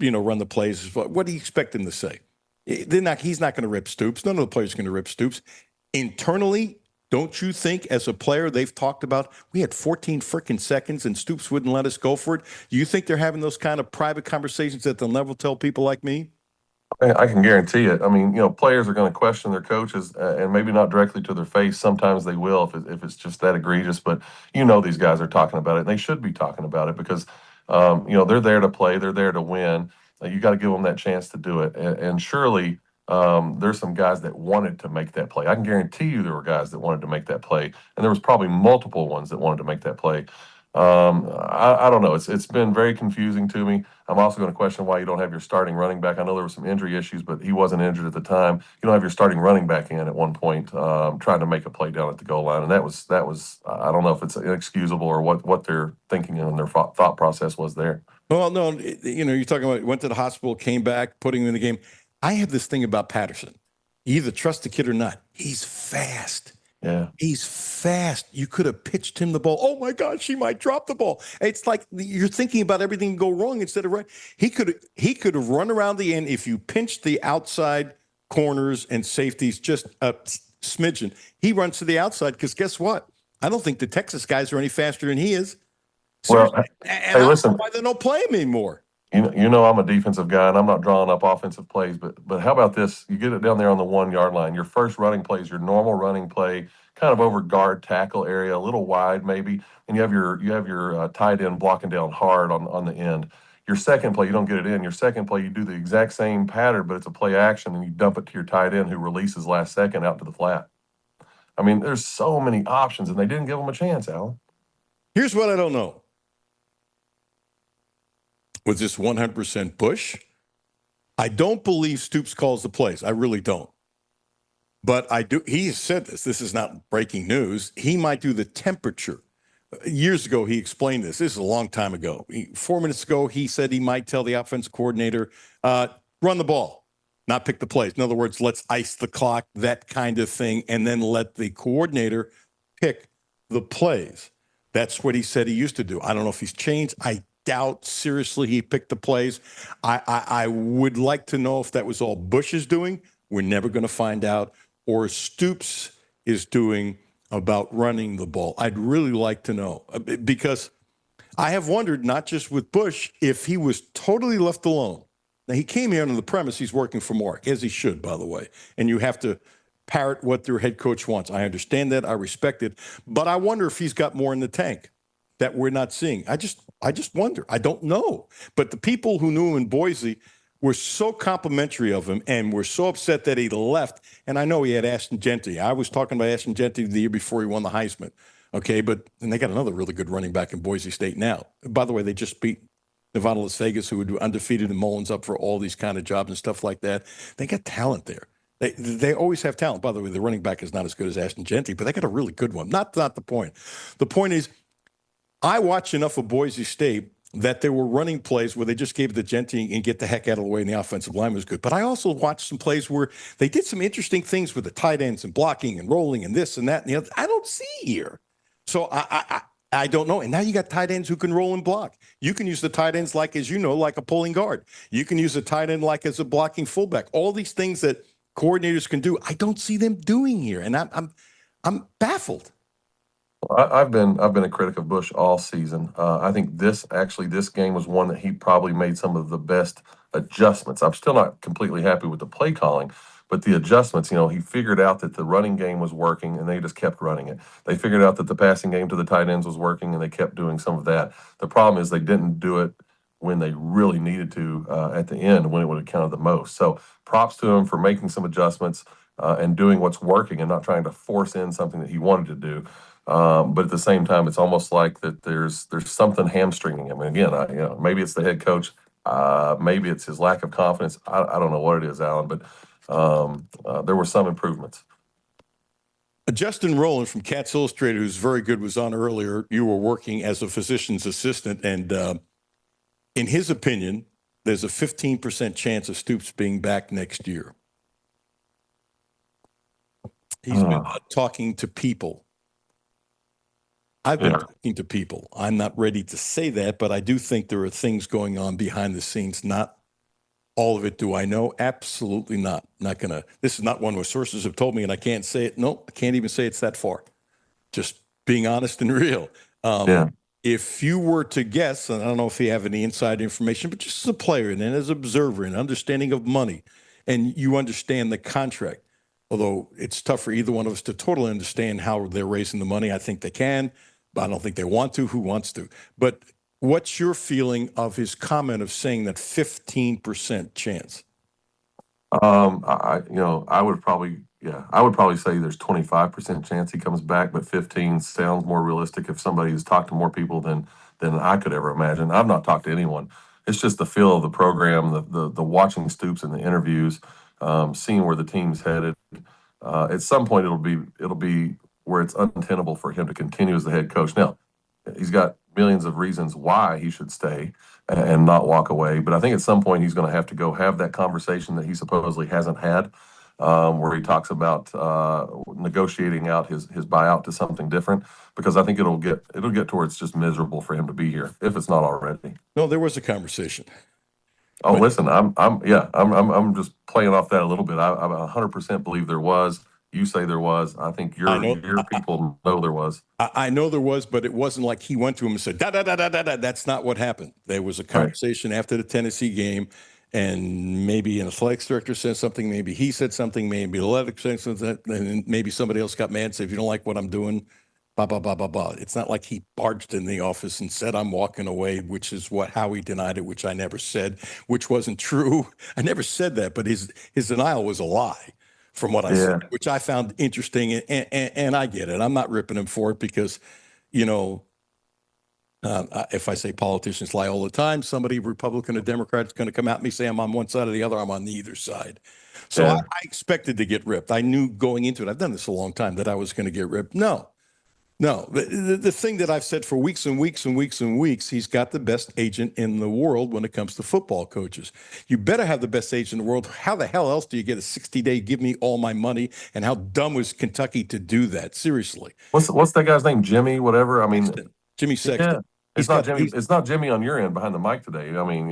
run the plays. What do you expect him to say? He's not going to rip Stoops. None of the players are going to rip Stoops. Internally, don't you think as a player they've talked about, we had 14 freaking seconds and Stoops wouldn't let us go for it? Do you think they're having those kind of private conversations that they'll never tell people like me? I can guarantee it. I mean, players are going to question their coaches, and maybe not directly to their face. Sometimes they will if it's just that egregious. But these guys are talking about it, and they should be talking about it because they're there to play, they're there to win. You got to give them that chance to do it. And surely there's some guys that wanted to make that play. I can guarantee you there were guys that wanted to make that play, and there was probably multiple ones that wanted to make that play. I don't know. It's been very confusing to me. I'm also going to question why you don't have your starting running back. I know there were some injury issues, but he wasn't injured at the time. You don't have your starting running back in at one point trying to make a play down at the goal line, and that was I don't know if it's inexcusable or what they're thinking and their thought process was there. Well, no, you're talking about went to the hospital, came back, putting him in the game. I have this thing about Patterson. You either trust the kid or not. He's fast. Yeah. He's fast. You could have pitched him the ball. Oh my gosh, he might drop the ball. It's like you're thinking about everything go wrong instead of right. He could have run around the end if you pinched the outside corners and safeties just a smidgen. He runs to the outside because guess what? I don't think the Texas guys are any faster than he is. Well, and I listen. don't know why they don't play him anymore. I'm a defensive guy, and I'm not drawing up offensive plays, but how about this? You get it down there on the 1 yard line. Your first running play is your normal running play, kind of over guard tackle area, a little wide maybe, and you have your tight end blocking down hard on the end. Your second play, you don't get it in. Your second play, you do the exact same pattern, but it's a play action, and you dump it to your tight end who releases last second out to the flat. I mean, there's so many options, and they didn't give them a chance, Alan. Here's what I don't know. Was this 100% Bush? I don't believe Stoops calls the plays. I really don't. But I do. He said this. This is not breaking news. He might do the temperature. Years ago, he explained this. This is a long time ago. 4 minutes ago, he said he might tell the offensive coordinator, run the ball, not pick the plays. In other words, let's ice the clock, that kind of thing, and then let the coordinator pick the plays. That's what he said he used to do. I don't know if he's changed. I doubt seriously he picked the plays. I would like to know if that was all Bush is doing. We're never going to find out. Or Stoops is doing about running the ball. I'd really like to know because I have wondered, not just with Bush, if he was totally left alone. Now, he came here on the premise he's working for Mark, as he should, by the way. And you have to parrot what their head coach wants. I understand that. I respect it. But I wonder if he's got more in the tank that we're not seeing. I just wonder. I don't know. But the people who knew him in Boise were so complimentary of him and were so upset that he left. And I know he had Ashton Gentry. I was talking about Ashton Gentry the year before he won the Heisman. Okay, and they got another really good running back in Boise State now. By the way, they just beat Nevada, Las Vegas, who were undefeated and Mullins up for all these kind of jobs and stuff like that. They got talent there. They always have talent. By the way, the running back is not as good as Ashton Gentry, but they got a really good one. Not the point. The point is, I watched enough of Boise State that there were running plays where they just gave it to Gentry and get the heck out of the way, and the offensive line was good. But I also watched some plays where they did some interesting things with the tight ends and blocking and rolling and this and that and the other. I don't see here. So I don't know. And now you got tight ends who can roll and block. You can use the tight ends like a pulling guard. You can use a tight end like as a blocking fullback. All these things that coordinators can do, I don't see them doing here. And I'm baffled. I've been a critic of Bush all season. I think this game was one that he probably made some of the best adjustments. I'm still not completely happy with the play calling, but the adjustments, he figured out that the running game was working and they just kept running it. They figured out that the passing game to the tight ends was working and they kept doing some of that. The problem is they didn't do it when they really needed to at the end when it would have counted the most. So props to him for making some adjustments and doing what's working and not trying to force in something that he wanted to do. But at the same time, it's almost like that there's something hamstringing him. And again, maybe it's the head coach, maybe it's his lack of confidence. I don't know what it is, Alan, but there were some improvements. Justin Rowland from Cats Illustrated, who's very good, was on earlier. You were working as a physician's assistant, and in his opinion, there's a 15% chance of Stoops being back next year. He's been talking to people. I've been talking to people. I'm not ready to say that, but I do think there are things going on behind the scenes. Not all of it do I know. Absolutely not. Not going to. This is not one where sources have told me and I can't say it. No, I can't even say it's that far. Just being honest and real. If you were to guess, and I don't know if you have any inside information, but just as a player and as an observer and understanding of money, and you understand the contract, although it's tough for either one of us to totally understand how they're raising the money. I think they can, but I don't think they want to. Who wants to? But what's your feeling of his comment of saying that 15% chance? I would probably say there's 25% chance he comes back, but 15 sounds more realistic if somebody has talked to more people than I could ever imagine. I've not talked to anyone. It's just the feel of the program, the watching Stoops in the interviews, seeing where the team's headed. At some point, it'll be where it's untenable for him to continue as the head coach. Now, he's got millions of reasons why he should stay and not walk away. But I think at some point he's going to have to go have that conversation that he supposedly hasn't had, where he talks about negotiating out his buyout to something different. Because I think it'll get to where it's just miserable for him to be here if it's not already. No, there was a conversation. Oh, but listen, I'm just playing off that a little bit. I 100% believe there was. You say there was. I think your people know there was. I know there was, but it wasn't like he went to him and said, da, da, da, da, da, da. That's not what happened. There was a conversation after the Tennessee game, and maybe an athletics director said something, maybe he said something, maybe the athletic said something, and maybe somebody else got mad and said, if you don't like what I'm doing, blah, blah, blah, blah, blah. It's not like he barged in the office and said, I'm walking away, which is how he denied it, which I never said, which wasn't true. I never said that, but his denial was a lie. From what I said, which I found interesting, and I get it. I'm not ripping him for it because, if I say politicians lie all the time, somebody, Republican or Democrat, is going to come at me, say I'm on one side or the other. I'm on neither side. So I expected to get ripped. I knew going into it, I've done this a long time, that I was going to get ripped. No, the thing that I've said for weeks and weeks and weeks and weeks, he's got the best agent in the world when it comes to football coaches. You better have the best agent in the world. How the hell else do you get a 60-day, give me all my money? And how dumb was Kentucky to do that? Seriously. What's that guy's name? Jimmy, whatever. I mean, Jimmy Sexton. Yeah. It's not Jimmy on your end behind the mic today. I mean,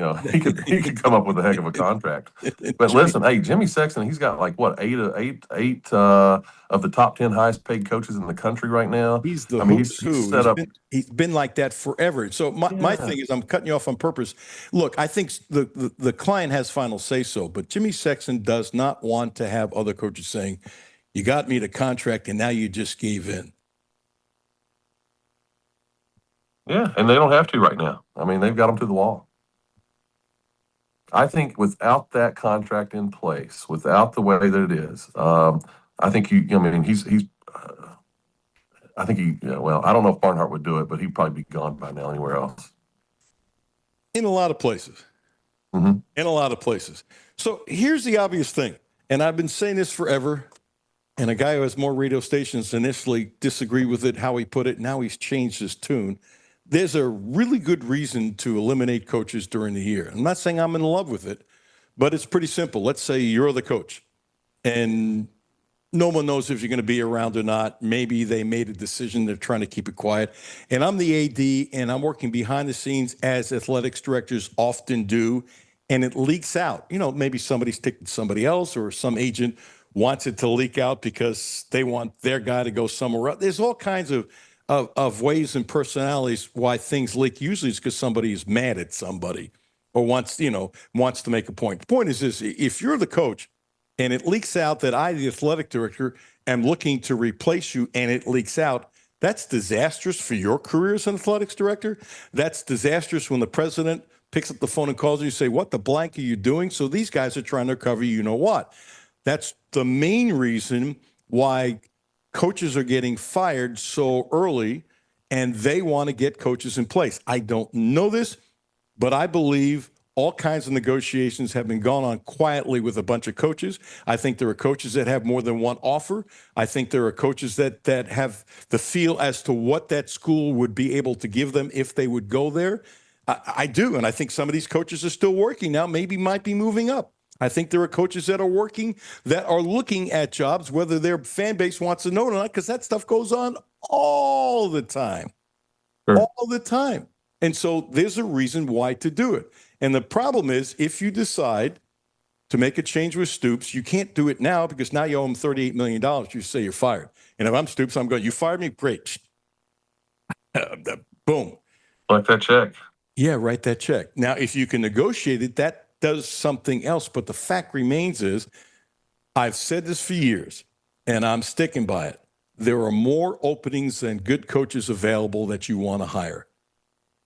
he could come up with a heck of a contract. But listen, hey, Jimmy Sexton, he's got like what eight of the top 10 highest paid coaches in the country right now. He's the he's set up. He's been like that forever. So my thing is, I'm cutting you off on purpose. Look, I think the client has final say so, but Jimmy Sexton does not want to have other coaches saying, "You got me the contract, and now you just gave in." Yeah, and they don't have to right now. I mean, they've got them to the wall. I think without that contract in place, without the way that it is, I think well, I don't know if Barnhart would do it, but he'd probably be gone by now anywhere else. In a lot of places. Mm-hmm. In a lot of places. So here's the obvious thing, and I've been saying this forever, and a guy who has more radio stations initially disagreed with it, how he put it. Now he's changed his tune. There's a really good reason to eliminate coaches during the year. I'm not saying I'm in love with it, but it's pretty simple. Let's say you're the coach, and no one knows if you're going to be around or not. Maybe they made a decision. They're trying to keep it quiet. And I'm the AD, and I'm working behind the scenes as athletics directors often do, and it leaks out. Maybe somebody's ticked somebody else, or some agent wants it to leak out because they want their guy to go somewhere else. There's all kinds of ways and personalities why things leak. Usually it's because somebody is mad at somebody or wants to make a point. The point is this: if you're the coach and it leaks out that I, the athletic director, am looking to replace you, and it leaks out, that's disastrous for your career as an athletics director. That's disastrous when the president picks up the phone and calls you and say, what the blank are you doing? So these guys are trying to cover you know what. That's the main reason why coaches are getting fired so early and they want to get coaches in place. I don't know this, but I believe all kinds of negotiations have been gone on quietly with a bunch of coaches. I think there are coaches that have more than one offer. I think there are coaches that have the feel as to what that school would be able to give them if they would go there. I do, and I think some of these coaches are still working now, maybe might be moving up. I think there are coaches that are working, that are looking at jobs, whether their fan base wants to know or not, because that stuff goes on all the time. Sure. All the time. And so there's a reason why to do it. And the problem is, if you decide to make a change with Stoops, you can't do it now because now you owe him $38 million. You say you're fired. And if I'm Stoops, I'm going, you fired me? Great. Boom. Like that check. Yeah, write that check. Now, if you can negotiate it, that does something else. But the fact remains is, I've said this for years, and I'm sticking by it. There are more openings than good coaches available that you want to hire.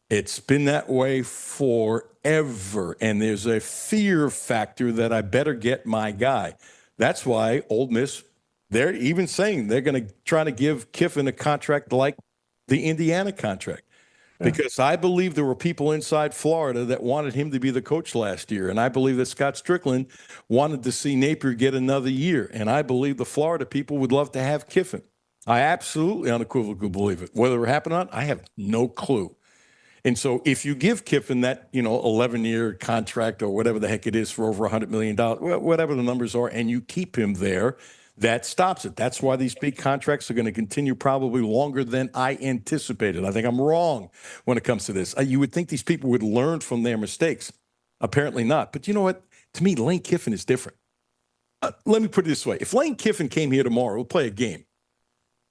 It's been that way forever, and there's a fear factor that I better get my guy. That's why Ole Miss, they're even saying they're going to try to give Kiffin a contract like the Indiana contract. Because I believe there were people inside Florida that wanted him to be the coach last year. And I believe that Scott Strickland wanted to see Napier get another year. And I believe the Florida people would love to have Kiffin. I absolutely unequivocally believe it. Whether it happened or not, I have no clue. And so if you give Kiffin that, 11-year contract or whatever the heck it is for over $100 million, whatever the numbers are, and you keep him there, that stops it. That's why these big contracts are going to continue probably longer than I anticipated. I think I'm wrong when it comes to this. You would think these people would learn from their mistakes. Apparently not. But you know what? To me, Lane Kiffin is different. Let me put it this way. If Lane Kiffin came here tomorrow, we'll play a game.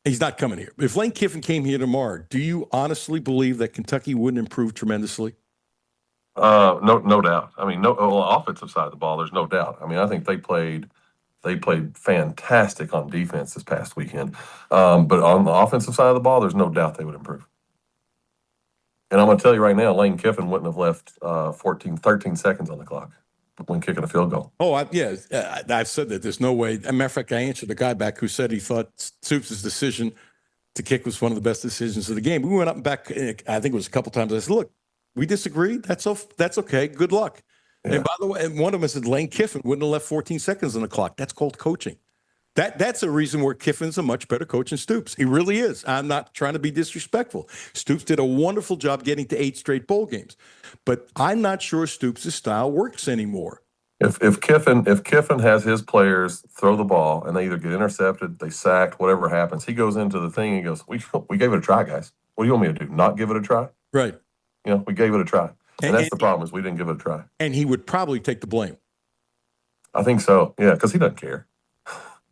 He's not coming here. If Lane Kiffin came here tomorrow, do you honestly believe that Kentucky wouldn't improve tremendously? No doubt. I mean, offensive side of the ball, there's no doubt. I mean, I think they played fantastic on defense this past weekend. But on the offensive side of the ball, there's no doubt they would improve. And I'm going to tell you right now, Lane Kiffin wouldn't have left 13 seconds on the clock when kicking a field goal. Oh, I've said that. There's no way. As a matter of fact, I answered the guy back who said he thought Stoops' decision to kick was one of the best decisions of the game. We went up and back, I think it was a couple times. I said, look, we disagree. That's okay. Good luck. Yeah. And by the way, one of them said Lane Kiffin wouldn't have left 14 seconds on the clock. That's called coaching. That's a reason where Kiffin's a much better coach than Stoops. He really is. I'm not trying to be disrespectful. Stoops did a wonderful job getting to 8 straight bowl games. But I'm not sure Stoops' style works anymore. If Kiffin has his players throw the ball and they either get intercepted, they sacked, whatever happens, he goes into the thing and goes, we gave it a try, guys. What do you want me to do? Not give it a try? Right. We gave it a try. And that's the problem, is we didn't give it a try. And he would probably take the blame. I think so. Yeah, because he doesn't care.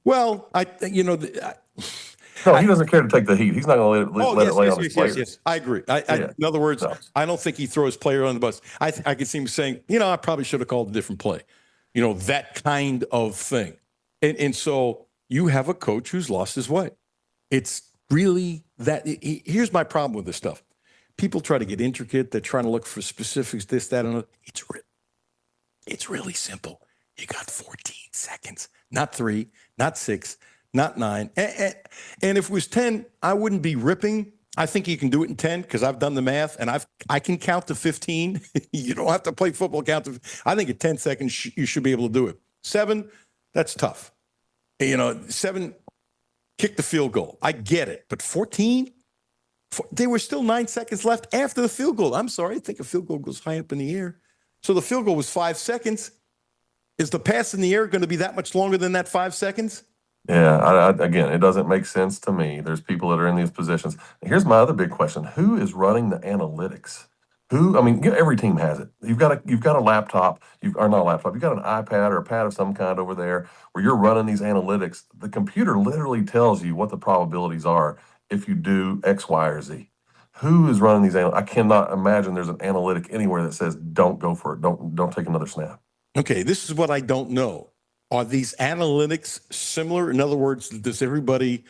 Well, no, he doesn't care to take the heat. He's not going to let it lay on his players. Yes, I agree. In other words, I don't think he throws player on the bus. I can see him saying, I probably should have called a different play. That kind of thing. And so you have a coach who's lost his way. It's really that. Here's my problem with this stuff. People try to get intricate. They're trying to look for specifics, this, that, and it's really simple. You got 14 seconds, not 3, not 6, not 9. And if it was 10, I wouldn't be ripping. I think you can do it in 10 because I've done the math and I can count to 15. You don't have to play football count to. I think at 10 seconds you should be able to do it. 7, that's tough. 7, kick the field goal. I get it, but 14. There were still 9 seconds left after the field goal. I'm sorry, I think a field goal goes high up in the air. So the field goal was 5 seconds. Is the pass in the air going to be that much longer than that 5 seconds? Yeah, again, it doesn't make sense to me. There's people that are in these positions. Here's my other big question. Who is running the analytics? Every team has it. You've got a laptop, or not a laptop, you've got an iPad or a pad of some kind over there where you're running these analytics. The computer literally tells you what the probabilities are if you do X, Y, or Z. Who is running these analytics? I cannot imagine there's an analytic anywhere that says, don't go for it. Don't take another snap. Okay, this is what I don't know. Are these analytics similar? In other words, does everybody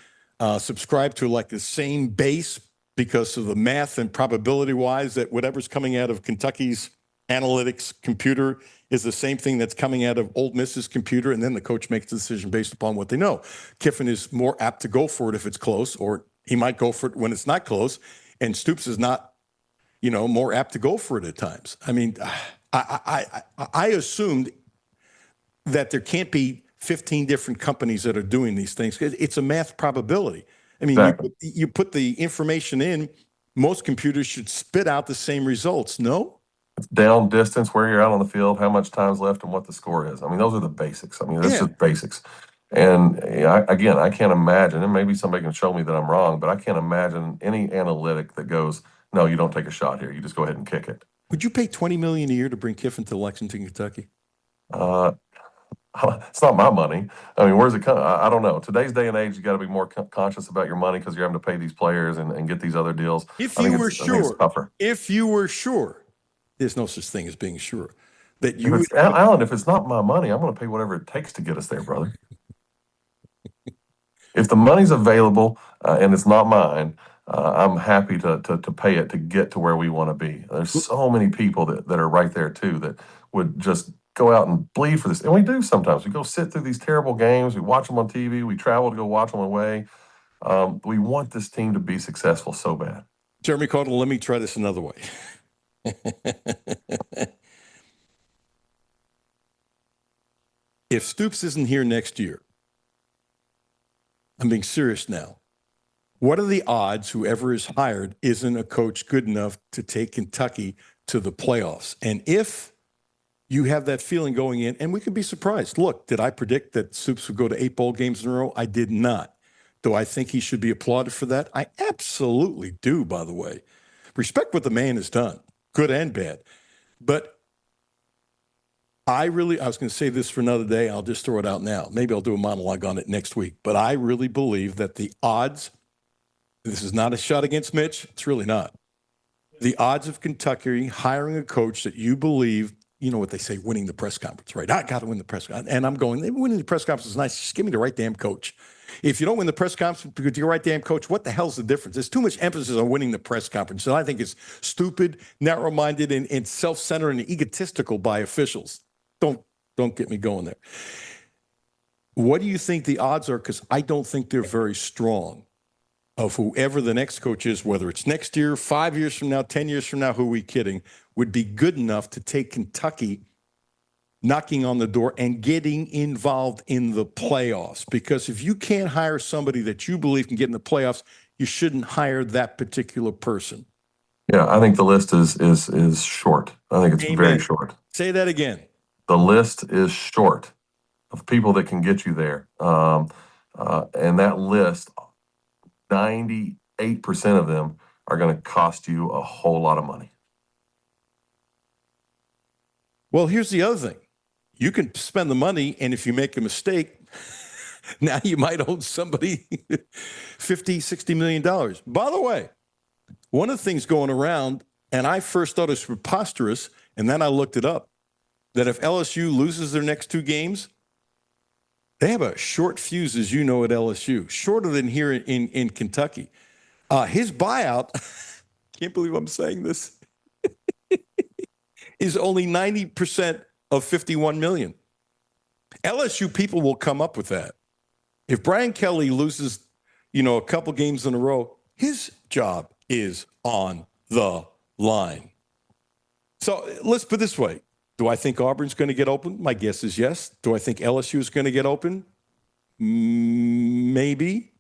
subscribe to like the same base because of the math and probability-wise that whatever's coming out of Kentucky's analytics computer is the same thing that's coming out of Ole Miss's computer, and then the coach makes the decision based upon what they know. Kiffin is more apt to go for it if it's close, or he might go for it when it's not close, and Stoops is not, more apt to go for it at times. I mean, I assumed that there can't be 15 different companies that are doing these things. It's a math probability. I mean, Exactly. you put the information in, most computers should spit out the same results, no? Down, distance, where you're out on the field, how much time's left, and what the score is. I mean, those are the basics. I mean, that's just basics. And I can't imagine, and maybe somebody can show me that I'm wrong, but I can't imagine any analytic that goes, no, you don't take a shot here. You just go ahead and kick it. Would you pay $20 million a year to bring Kiffin to Lexington, Kentucky? It's not my money. I mean, where's it come? I don't know. Today's day and age, you got to be more conscious about your money because you're having to pay these players and get these other deals. If I think you were it's tougher. sure, there's no such thing as being sure that you would. Alan, if it's not my money, I'm going to pay whatever it takes to get us there, brother. If the money's available and it's not mine, I'm happy to pay it to get to where we want to be. There's so many people that are right there too that would just go out and bleed for this. And we do sometimes. We go sit through these terrible games. We watch them on TV. We travel to go watch them away. We want this team to be successful so bad. Jeremy Cardinal, let me try this another way. If Stoops isn't here next year, I'm being serious now. What are the odds whoever is hired isn't a coach good enough to take Kentucky to the playoffs? And if you have that feeling going in, and we could be surprised. Look, did I predict that Stoops would go to 8 bowl games in a row? I did not. Do I think he should be applauded for that? I absolutely do, by the way. Respect what the man has done, good and bad. But I was going to say this for another day. I'll just throw it out now. Maybe I'll do a monologue on it next week. But I really believe that the odds, this is not a shot against Mitch. It's really not. The odds of Kentucky hiring a coach that you believe, you know what they say, winning the press conference, right? I got to win the press conference. And I'm going, winning the press conference is nice. Just give me the right damn coach. If you don't win the press conference because you're the right damn coach, what the hell's the difference? There's too much emphasis on winning the press conference. And I think it's stupid, narrow-minded, and self-centered and egotistical by officials. Don't get me going there. What do you think the odds are? Because I don't think they're very strong of whoever the next coach is, whether it's next year, 5 years from now, 10 years from now, who are we kidding, would be good enough to take Kentucky knocking on the door and getting involved in the playoffs. Because if you can't hire somebody that you believe can get in the playoffs, you shouldn't hire that particular person. Yeah, I think the list is short. I think it's very short. Say that again. The list is short of people that can get you there. And that list, 98% of them are going to cost you a whole lot of money. Well, here's the other thing. You can spend the money, and if you make a mistake, now you might owe somebody $50, $60 million. By the way, one of the things going around, and I first thought it was preposterous, and then I looked it up, that if LSU loses their next 2 games, they have a short fuse, as you know, at LSU, shorter than here in Kentucky. His buyout, can't believe I'm saying this, is only 90% of $51 million. LSU people will come up with that. If Brian Kelly loses, a couple games in a row, his job is on the line. So let's put it this way. Do I think Auburn's going to get open? My guess is yes. Do I think LSU is going to get open? Maybe.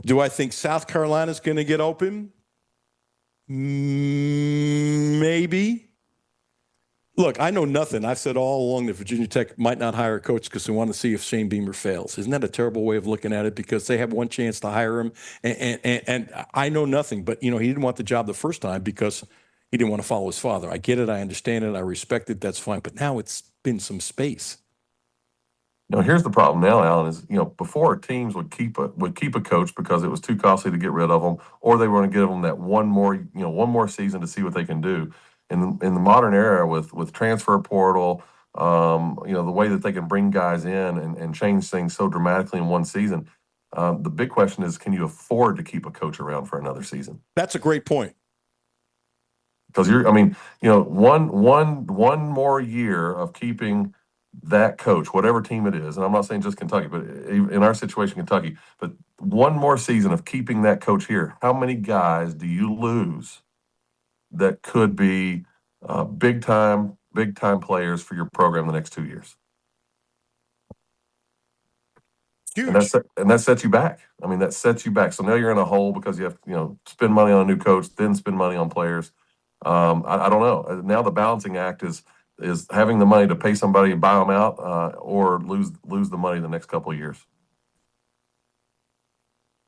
Do I think South Carolina is going to get open? Maybe. Look, I know nothing. I've said all along that Virginia Tech might not hire a coach because they want to see if Shane Beamer fails. Isn't that a terrible way of looking at it? Because they have one chance to hire him, and I know nothing. But, he didn't want the job the first time because he didn't want to follow his father. I get it. I understand it. I respect it. That's fine. But now it's been some space. Here's the problem now, Alan, is, before teams would keep a coach because it was too costly to get rid of them, or they were going to give them that one more season to see what they can do. In the modern era with transfer portal, the way that they can bring guys in and change things so dramatically in one season, the big question is, can you afford to keep a coach around for another season? That's a great point. Because one more year of keeping that coach, whatever team it is, and I'm not saying just Kentucky, but in our situation, Kentucky, but one more season of keeping that coach here, how many guys do you lose that could be big time players for your program the next 2 years? Huge. And that sets you back. I mean, that sets you back. So now you're in a hole because you have to, spend money on a new coach, then spend money on players. I don't know. Now the balancing act is having the money to pay somebody and buy them out, or lose the money the next couple of years.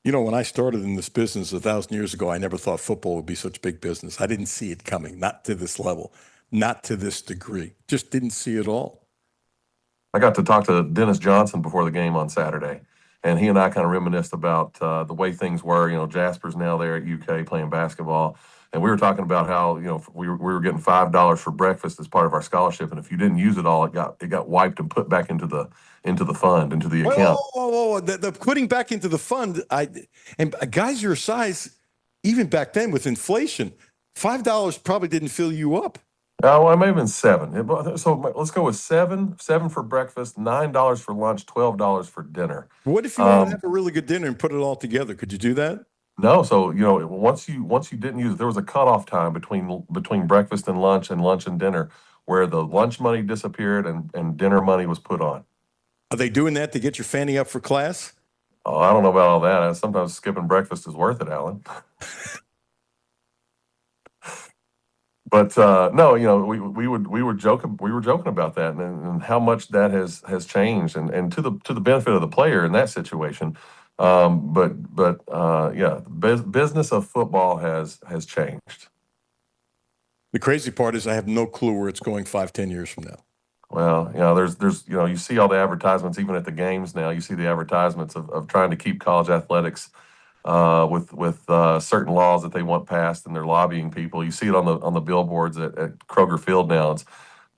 When I started in this business 1,000 years ago, I never thought football would be such big business. I didn't see it coming, not to this level, not to this degree. Just didn't see it all. I got to talk to Dennis Johnson before the game on Saturday, and he and I kind of reminisced about the way things were. Jasper's now there at UK playing basketball, and we were talking about how we were getting $5 for breakfast as part of our scholarship, and if you didn't use it all, it got wiped and put back into the fund, into the account. Whoa. The putting back into the fund, and guys your size, even back then with inflation, $5 probably didn't fill you up. Well, it may have been $7. So let's go with $7 for breakfast, $9 for lunch, $12 for dinner. What if you want to have a really good dinner and put it all together? Could you do that? No. So once you didn't use it, there was a cutoff time between breakfast and lunch and dinner where the lunch money disappeared and dinner money was put on. Are they doing that to get your fanny up for class? Oh, I don't know about all that. Sometimes skipping breakfast is worth it, Alan. But no, we were joking about that and how much that has changed and to the benefit of the player in that situation. Business of football has changed. The crazy part is I have no clue where it's going 5-10 years from now. Well, there's you see all the advertisements even at the games now. You see the advertisements of trying to keep college athletics with certain laws that they want passed, and they're lobbying people. You see it on the billboards at Kroger Field now.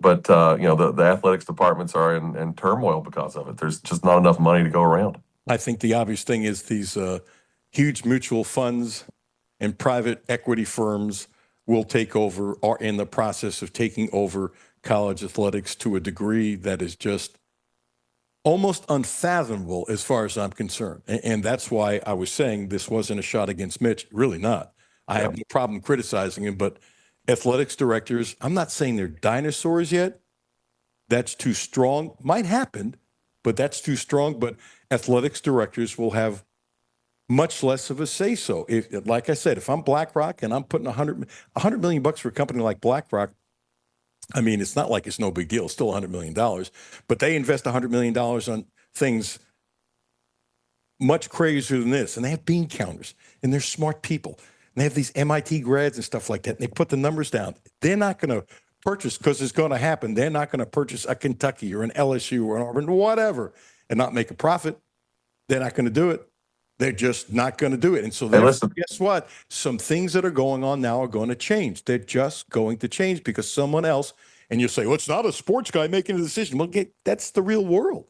The athletics departments are in turmoil because of it. There's just not enough money to go around. I think the obvious thing is these huge mutual funds and private equity firms will take over, are in the process of taking over college athletics to a degree that is just almost unfathomable as far as I'm concerned. And that's why I was saying this wasn't a shot against Mitch. Really not. I have no problem criticizing him, but athletics directors, I'm not saying they're dinosaurs yet. That's too strong. Might happen, but that's too strong. But athletics directors will have much less of a say-so. Like I said, if I'm BlackRock and I'm putting $100 million for a company like BlackRock, I mean, it's not like it's no big deal. It's still $100 million. But they invest $100 million on things much crazier than this. And they have bean counters. And they're smart people. And they have these MIT grads and stuff like that. And they put the numbers down. They're not going to purchase, because it's going to happen. They're not going to purchase a Kentucky or an LSU or an Auburn, whatever, and not make a profit. They're not going to do it. They're just not going to do it. And so guess what? Some things that are going on now are going to change. They're just going to change because someone else, and you say, well, it's not a sports guy making a decision. Well, that's the real world.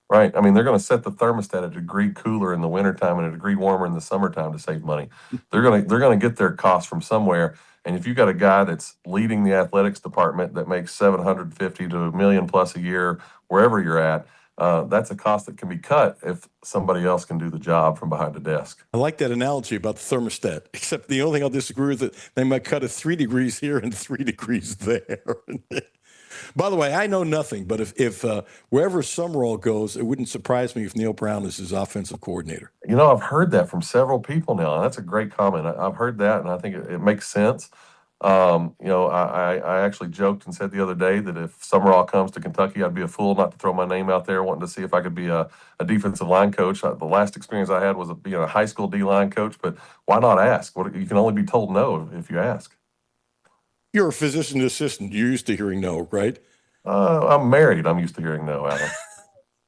Right. I mean, they're going to set the thermostat a degree cooler in the wintertime and a degree warmer in the summertime to save money. They're going to get their costs from somewhere. And if you've got a guy that's leading the athletics department that makes $750,000 to $1 million plus a year, wherever you're at, that's a cost that can be cut if somebody else can do the job from behind a desk. I like that analogy about the thermostat, except the only thing I'll disagree with it, they might cut it 3 degrees here and 3 degrees there. By the way, I know nothing, but if wherever Summerall goes, it wouldn't surprise me if Neil Brown is his offensive coordinator. I've heard that from several people now, and that's a great comment. I've heard that, and I think it makes sense. I actually joked and said the other day that if Summerall comes to Kentucky, I'd be a fool not to throw my name out there wanting to see if I could be a defensive line coach. The last experience I had was being a high school D-line coach, but why not ask? You can only be told no if you ask. You're a physician assistant. You're used to hearing no, right? I'm married. I'm used to hearing no, Alan.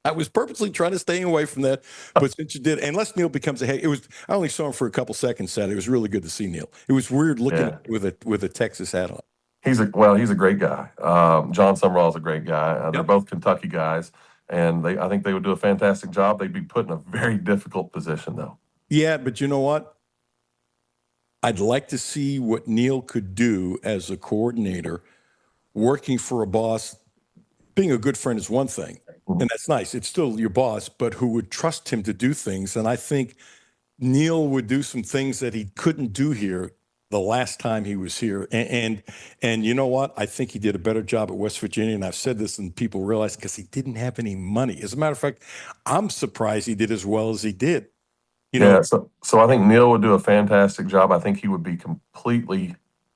I was purposely trying to stay away from that, but since you did, unless Neil becomes a head, I only saw him for a couple seconds Saturday. It was really good to see Neil. It was weird looking at with a Texas hat on. He's a great guy. John Summerall is a great guy. They're both Kentucky guys, and I think they would do a fantastic job. They'd be put in a very difficult position, though. Yeah, but you know what? I'd like to see what Neil could do as a coordinator, working for a boss. Being a good friend is one thing, and that's nice. It's still your boss, but who would trust him to do things. And I think Neil would do some things that he couldn't do here the last time he was here. And you know what? I think he did a better job at West Virginia. And I've said this and people realize because he didn't have any money. As a matter of fact, I'm surprised he did as well as he did. So I think Neil would do a fantastic job. I think he would be completely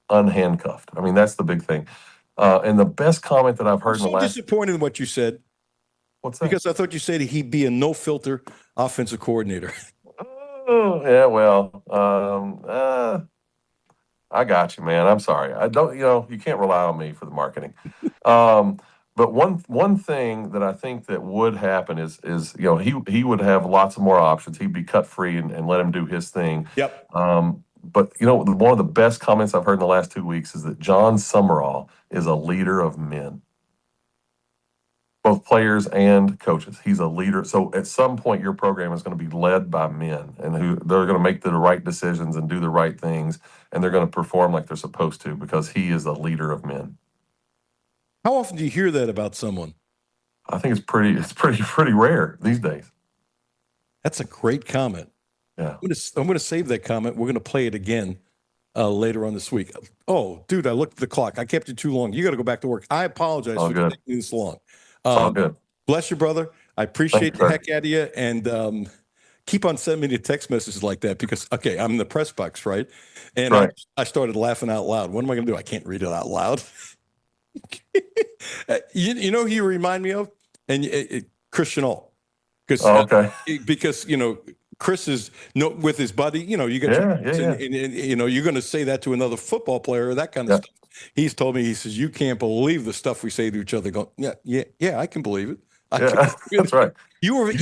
unhandcuffed. I mean, that's the big thing. And the best comment that I've heard I'm so disappointed in what you said. What's that? Because I thought you said he'd be a no-filter offensive coordinator. Oh, yeah, well, I got you, man. I'm sorry. I don't, you can't rely on me for the marketing. But one thing that I think that would happen is he would have lots of more options. He'd be cut free and let him do his thing. Yep. But one of the best comments I've heard in the last 2 weeks is that John Summerall is a leader of men, both players and coaches. He's a leader. So at some point, your program is going to be led by men, and they're going to make the right decisions and do the right things, and they're going to perform like they're supposed to because he is a leader of men. How often do you hear that about someone? I think it's pretty rare these days. That's a great comment. Yeah. I'm going to save that comment. We're going to play it again later on this week. Oh, dude, I looked at the clock. I kept you too long. You got to go back to work. I apologize for taking this long. All good. Bless you, brother. I appreciate the heck out of you. And keep on sending me text messages like that because, okay, I'm in the press box, right? And right. I started laughing out loud. What am I going to do? I can't read it out loud. You know who you remind me of? And Christian All. Because, Chris is with his buddy, you got and you're going to say that to another football player, that kind of stuff. He's told me, he says, you can't believe the stuff we say to each other. Go, yeah, I can believe it. That's right. You were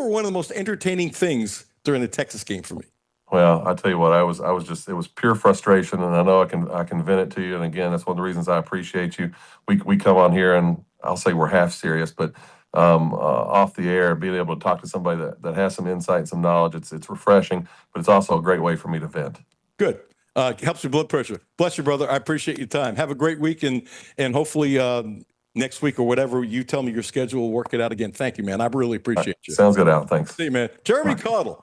one of the most entertaining things during the Texas game for me. Well, I tell you what, I was just, it was pure frustration, and I know I can vent it to you. And again, that's one of the reasons I appreciate you. We come on here and I'll say we're half serious, but off the air, being able to talk to somebody that has some insight, some knowledge, it's refreshing, but it's also a great way for me to vent. Good. Helps your blood pressure. Bless you, brother. I appreciate your time. Have a great week, and hopefully next week or whatever you tell me your schedule, we'll work it out again. Thank you, man. I really appreciate you. Sounds good, Al. Thanks. See you, man. Jeremy Cutler.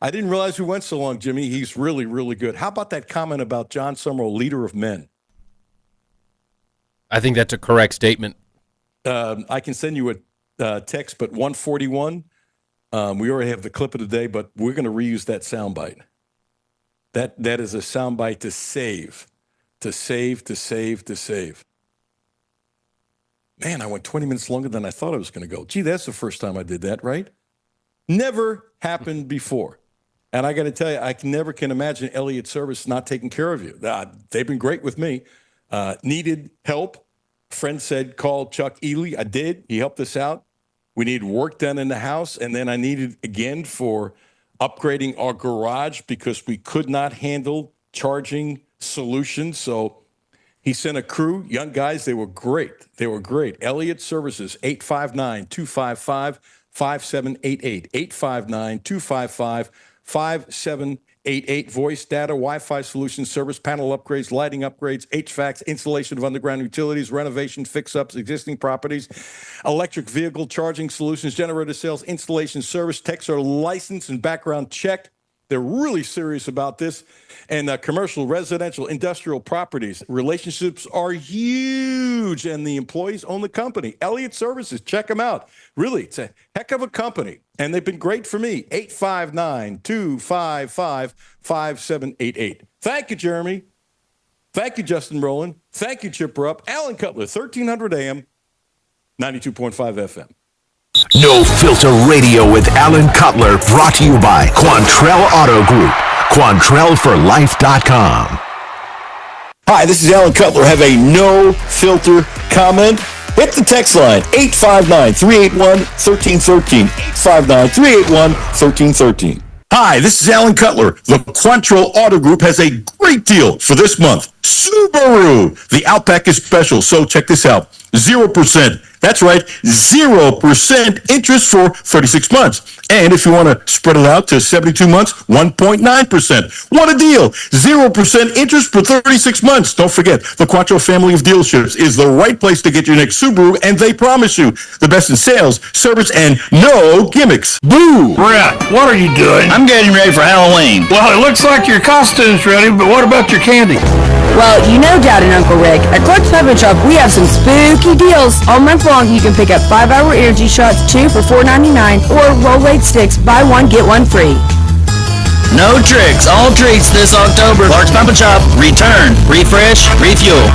I didn't realize we went so long, Jimmy. He's really, really good. How about that comment about John Summerall, leader of men? I think that's a correct statement. I can send you a text, but 141. We already have the clip of the day, but we're going to reuse that soundbite. That is a soundbite to save. Man, I went 20 minutes longer than I thought I was going to go. Gee, that's the first time I did that, right? Never happened before. And I got to tell you, I never can imagine Elliott Service not taking care of you. They've been great with me. Needed help. Friend said, call Chuck Ely. I did. He helped us out. We needed work done in the house. And then I needed, again, for upgrading our garage because we could not handle charging solutions. So he sent a crew, young guys. They were great. Elliott Services, 859-255-5788. 859-255-5788. Voice, data, Wi-Fi solutions, service panel upgrades, lighting upgrades, HVACs, installation of underground utilities, renovation, fix-ups, existing properties, electric vehicle charging solutions, generator sales, installation, service. Techs are licensed and background checked. They're really serious about this. And commercial, residential, industrial properties. Relationships are huge, and the employees own the company. Elliott Services, check them out. Really, it's a heck of a company, and they've been great for me. 859-255-5788. Thank you, Jeremy. Thank you, Justin Rowland. Thank you, Chip Rupp. Alan Cutler, 1300 AM, 92.5 FM. No Filter Radio with Alan Cutler, brought to you by Quantrell Auto Group. QuantrellForLife.com. Hi, this is Alan Cutler. Have a no-filter comment? Hit the text line, 859-381-1313. 859-381-1313. Hi, this is Alan Cutler. The Quantrell Auto Group has a great deal for this month. Subaru. The Outback is special, so check this out. 0%. That's right, 0% interest for 36 months. And if you want to spread it out to 72 months, 1.9%. What a deal! 0% interest for 36 months. Don't forget, the Quattro family of dealerships is the right place to get your next Subaru, and they promise you the best in sales, service, and no gimmicks. Boo! Brett, what are you doing? I'm getting ready for Halloween. Well, it looks like your costume's ready, but what about your candy? Well, you know Dad and Uncle Rick. At Clark's Pep and Shop, we have some spooky deals. All month long, you can pick up 5-hour energy shots, 2 for $4.99, or Rolade sticks, buy one, get one free. No tricks, all treats this October. Clark's Pep and Shop, return, refresh, refuel.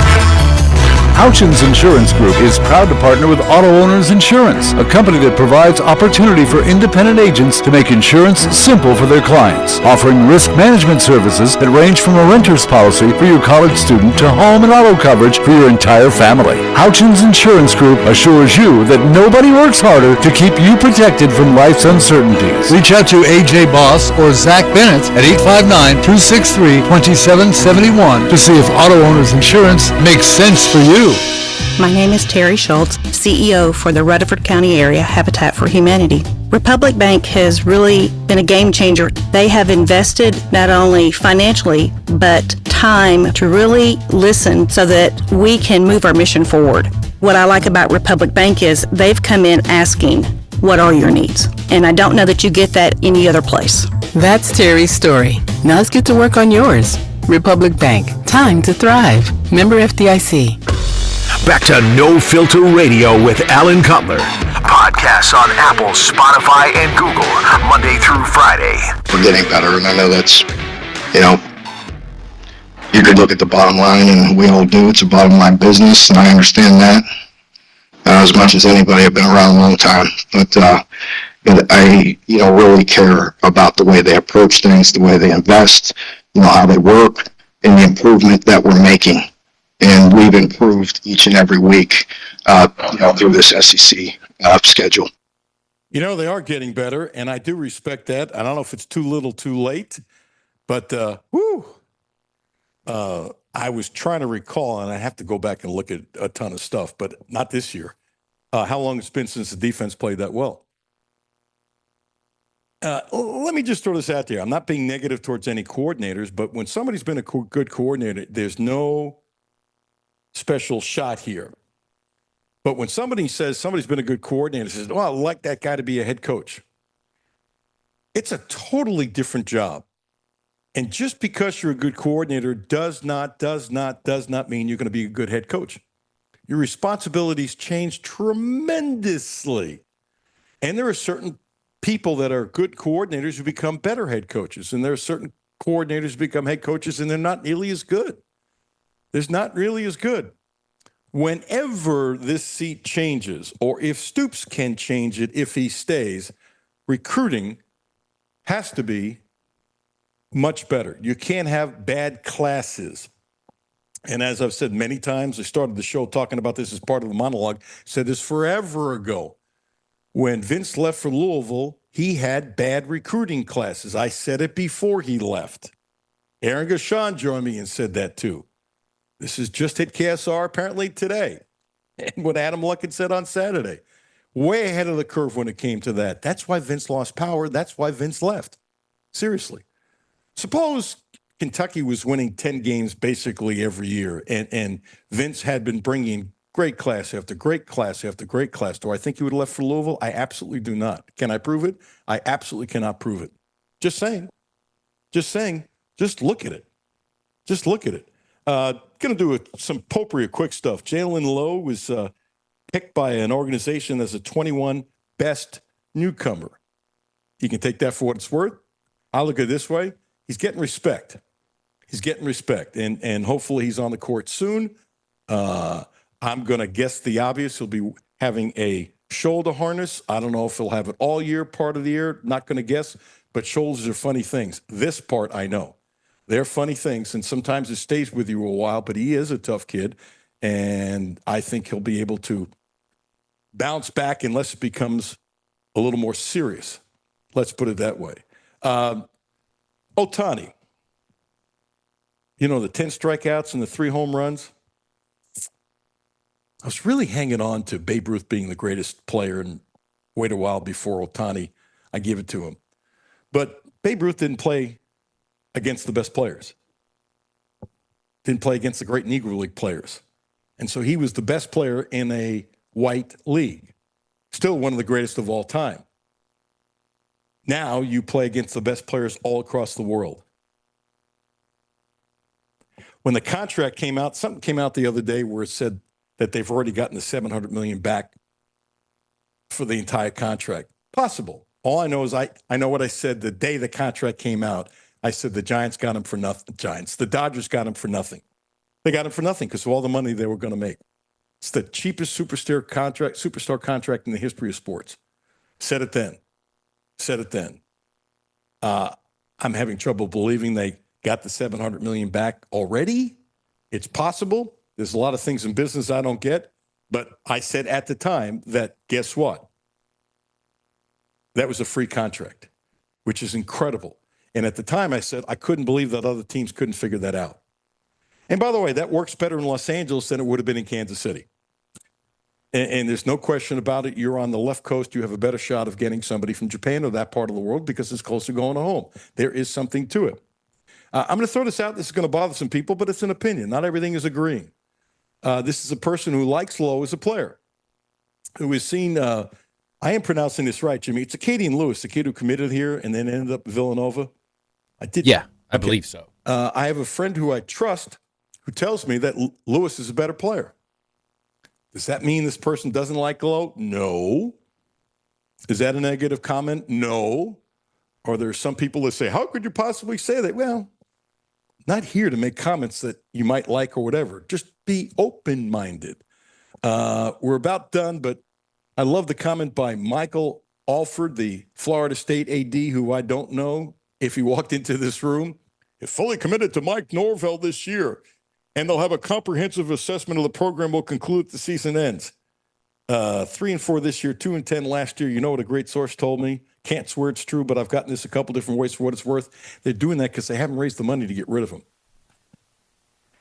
Houchins Insurance Group is proud to partner with Auto Owners Insurance, a company that provides opportunity for independent agents to make insurance simple for their clients, offering risk management services that range from a renter's policy for your college student to home and auto coverage for your entire family. Houchins Insurance Group assures you that nobody works harder to keep you protected from life's uncertainties. Reach out to AJ Boss or Zach Bennett at 859-263-2771 to see if Auto Owners Insurance makes sense for you. My name is Terry Schultz, CEO for the Rutherford County Area Habitat for Humanity. Republic Bank has really been a game changer. They have invested not only financially, but time to really listen so that we can move our mission forward. What I like about Republic Bank is they've come in asking, what are your needs? And I don't know that you get that any other place. That's Terry's story. Now let's get to work on yours. Republic Bank. Time to thrive. Member FDIC. Back to No Filter Radio with Alan Cutler. Podcasts on Apple, Spotify, and Google, Monday through Friday. We're getting better, and I know that's, you could look at the bottom line, and we all do. It's a bottom line business, and I understand that as much as anybody. I've been around a long time, but I, really care about the way they approach things, the way they invest, how they work, and the improvement that we're making. And we've improved each and every week, through this SEC schedule. They are getting better, and I do respect that. I don't know if it's too little, too late, but I was trying to recall, and I have to go back and look at a ton of stuff, but not this year. How long it's been since the defense played that well? Let me just throw this out there. I'm not being negative towards any coordinators, but when somebody's been a good coordinator, there's no special shot here. But when somebody says somebody's been a good coordinator, says, well, I'd like that guy to be a head coach. It's a totally different job. And just because you're a good coordinator does not mean you're going to be a good head coach. Your responsibilities change tremendously. And there are certain people that are good coordinators who become better head coaches. And there are certain coordinators who become head coaches and they're not nearly as good. There's not really as good. Whenever this seat changes, or if Stoops can change it if he stays, recruiting has to be much better. You can't have bad classes. And as I've said many times, I started the show talking about this as part of the monologue, said this forever ago. When Vince left for Louisville, he had bad recruiting classes. I said it before he left. Aaron Gashan joined me and said that too. This has just hit KSR apparently today. And what Adam Luckett said on Saturday. Way ahead of the curve when it came to that. That's why Vince lost power. That's why Vince left. Seriously. Suppose Kentucky was winning 10 games basically every year, and Vince had been bringing great class after great class after great class. Do I think he would have left for Louisville? I absolutely do not. Can I prove it? I absolutely cannot prove it. Just saying. Just saying. Just look at it. Just look at it. Going to do some potpourri quick stuff. Jalen Lowe was picked by an organization as a 21 best newcomer. You can take that for what it's worth. I look at it this way. He's getting respect. He's getting respect. And hopefully he's on the court soon. I'm going to guess the obvious. He'll be having a shoulder harness. I don't know if he'll have it all year, part of the year. Not going to guess. But shoulders are funny things. This part I know. They're funny things, and sometimes it stays with you a while, but he is a tough kid, and I think he'll be able to bounce back unless it becomes a little more serious. Let's put it that way. Ohtani. the 10 strikeouts and the 3 home runs. I was really hanging on to Babe Ruth being the greatest player and wait a while before Ohtani. I give it to him. But Babe Ruth didn't play against the best players. Didn't play against the great Negro League players. And so he was the best player in a white league. Still one of the greatest of all time. Now you play against the best players all across the world. When the contract came out, something came out the other day where it said that they've already gotten the $700 million back for the entire contract. Possible. All I know is I know what I said the day the contract came out. I said the Giants got him for nothing. The Dodgers got him for nothing. They got him for nothing because of all the money they were going to make. It's the cheapest superstar contract in the history of sports. Said it then. I'm having trouble believing they got the $700 million back already. It's possible. There's a lot of things in business I don't get. But I said at the time that, guess what? That was a free contract, which is incredible. And at the time I said I couldn't believe that other teams couldn't figure that out. And by the way, that works better in Los Angeles than it would have been in Kansas City. And there's no question about it. You're on the left coast. You have a better shot of getting somebody from Japan or that part of the world because it's closer going to home. There is something to it. I'm going to throw this out. This is going to bother some people, but it's an opinion. Not everything is agreeing. This is a person who likes Lowe as a player, who has seen, I am pronouncing this right, Jimmy. It's Acadian Lewis, the kid who committed here and then ended up at Villanova. I believe so. I have a friend who I trust who tells me that Lewis is a better player. Does that mean this person doesn't like Lowe? No. Is that a negative comment? No. Or there are some people that say, how could you possibly say that? Well, not here to make comments that you might like or whatever. Just be open-minded. We're about done, but I love the comment by Michael Alford, the Florida State AD, who I don't know if he walked into this room. Is fully committed to Mike Norvell this year, and they'll have a comprehensive assessment of the program will conclude at the season ends. 3-4 this year, 2-10 last year. You know what a great source told me? Can't swear it's true, but I've gotten this a couple different ways for what it's worth. They're doing that because they haven't raised the money to get rid of him.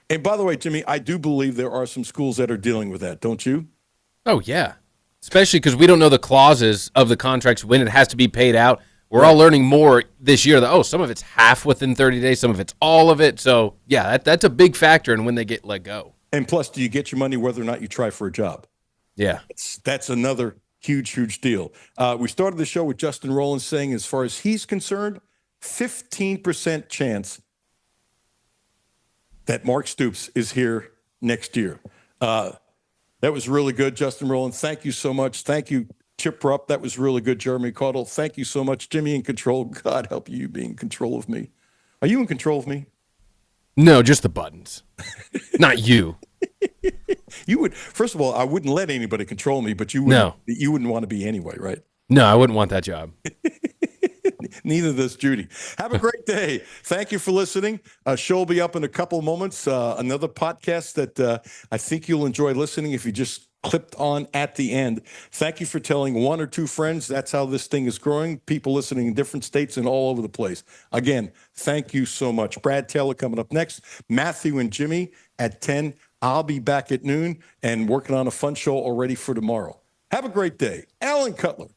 And by the way, Jimmy, I do believe there are some schools that are dealing with that, don't you? Oh, yeah. Especially because we don't know the clauses of the contracts when it has to be paid out. We're all learning more this year that, some of it's half within 30 days, some of it's all of it. So, yeah, that's a big factor in when they get let go. And plus, do you get your money whether or not you try for a job? Yeah. That's another huge deal. We started the show with Justin Rowland saying, as far as he's concerned, 15% chance that Mark Stoops is here next year. That was really good, Justin Rowland. Thank you so much. Thank you, Chip Rupp. That was really good, Jeremy Caudle. Thank you so much, Jimmy in control. God help you being in control of me. Are you in control of me? No, just the buttons. Not you. You would, first of all, I wouldn't let anybody control me, but you wouldn't want to be anyway, right? No, I wouldn't want that job. Neither does Judy. Have a great day. Thank you for listening. Show will be up in a couple moments. Another podcast that I think you'll enjoy listening if you just clipped on at the end. Thank you for telling one or two friends. That's how this thing is growing. People listening in different states and all over the place. Again, thank you so much. Brad Taylor coming up next. Matthew and Jimmy at 10. I'll be back at noon and working on a fun show already for tomorrow. Have a great day. Alan Cutler.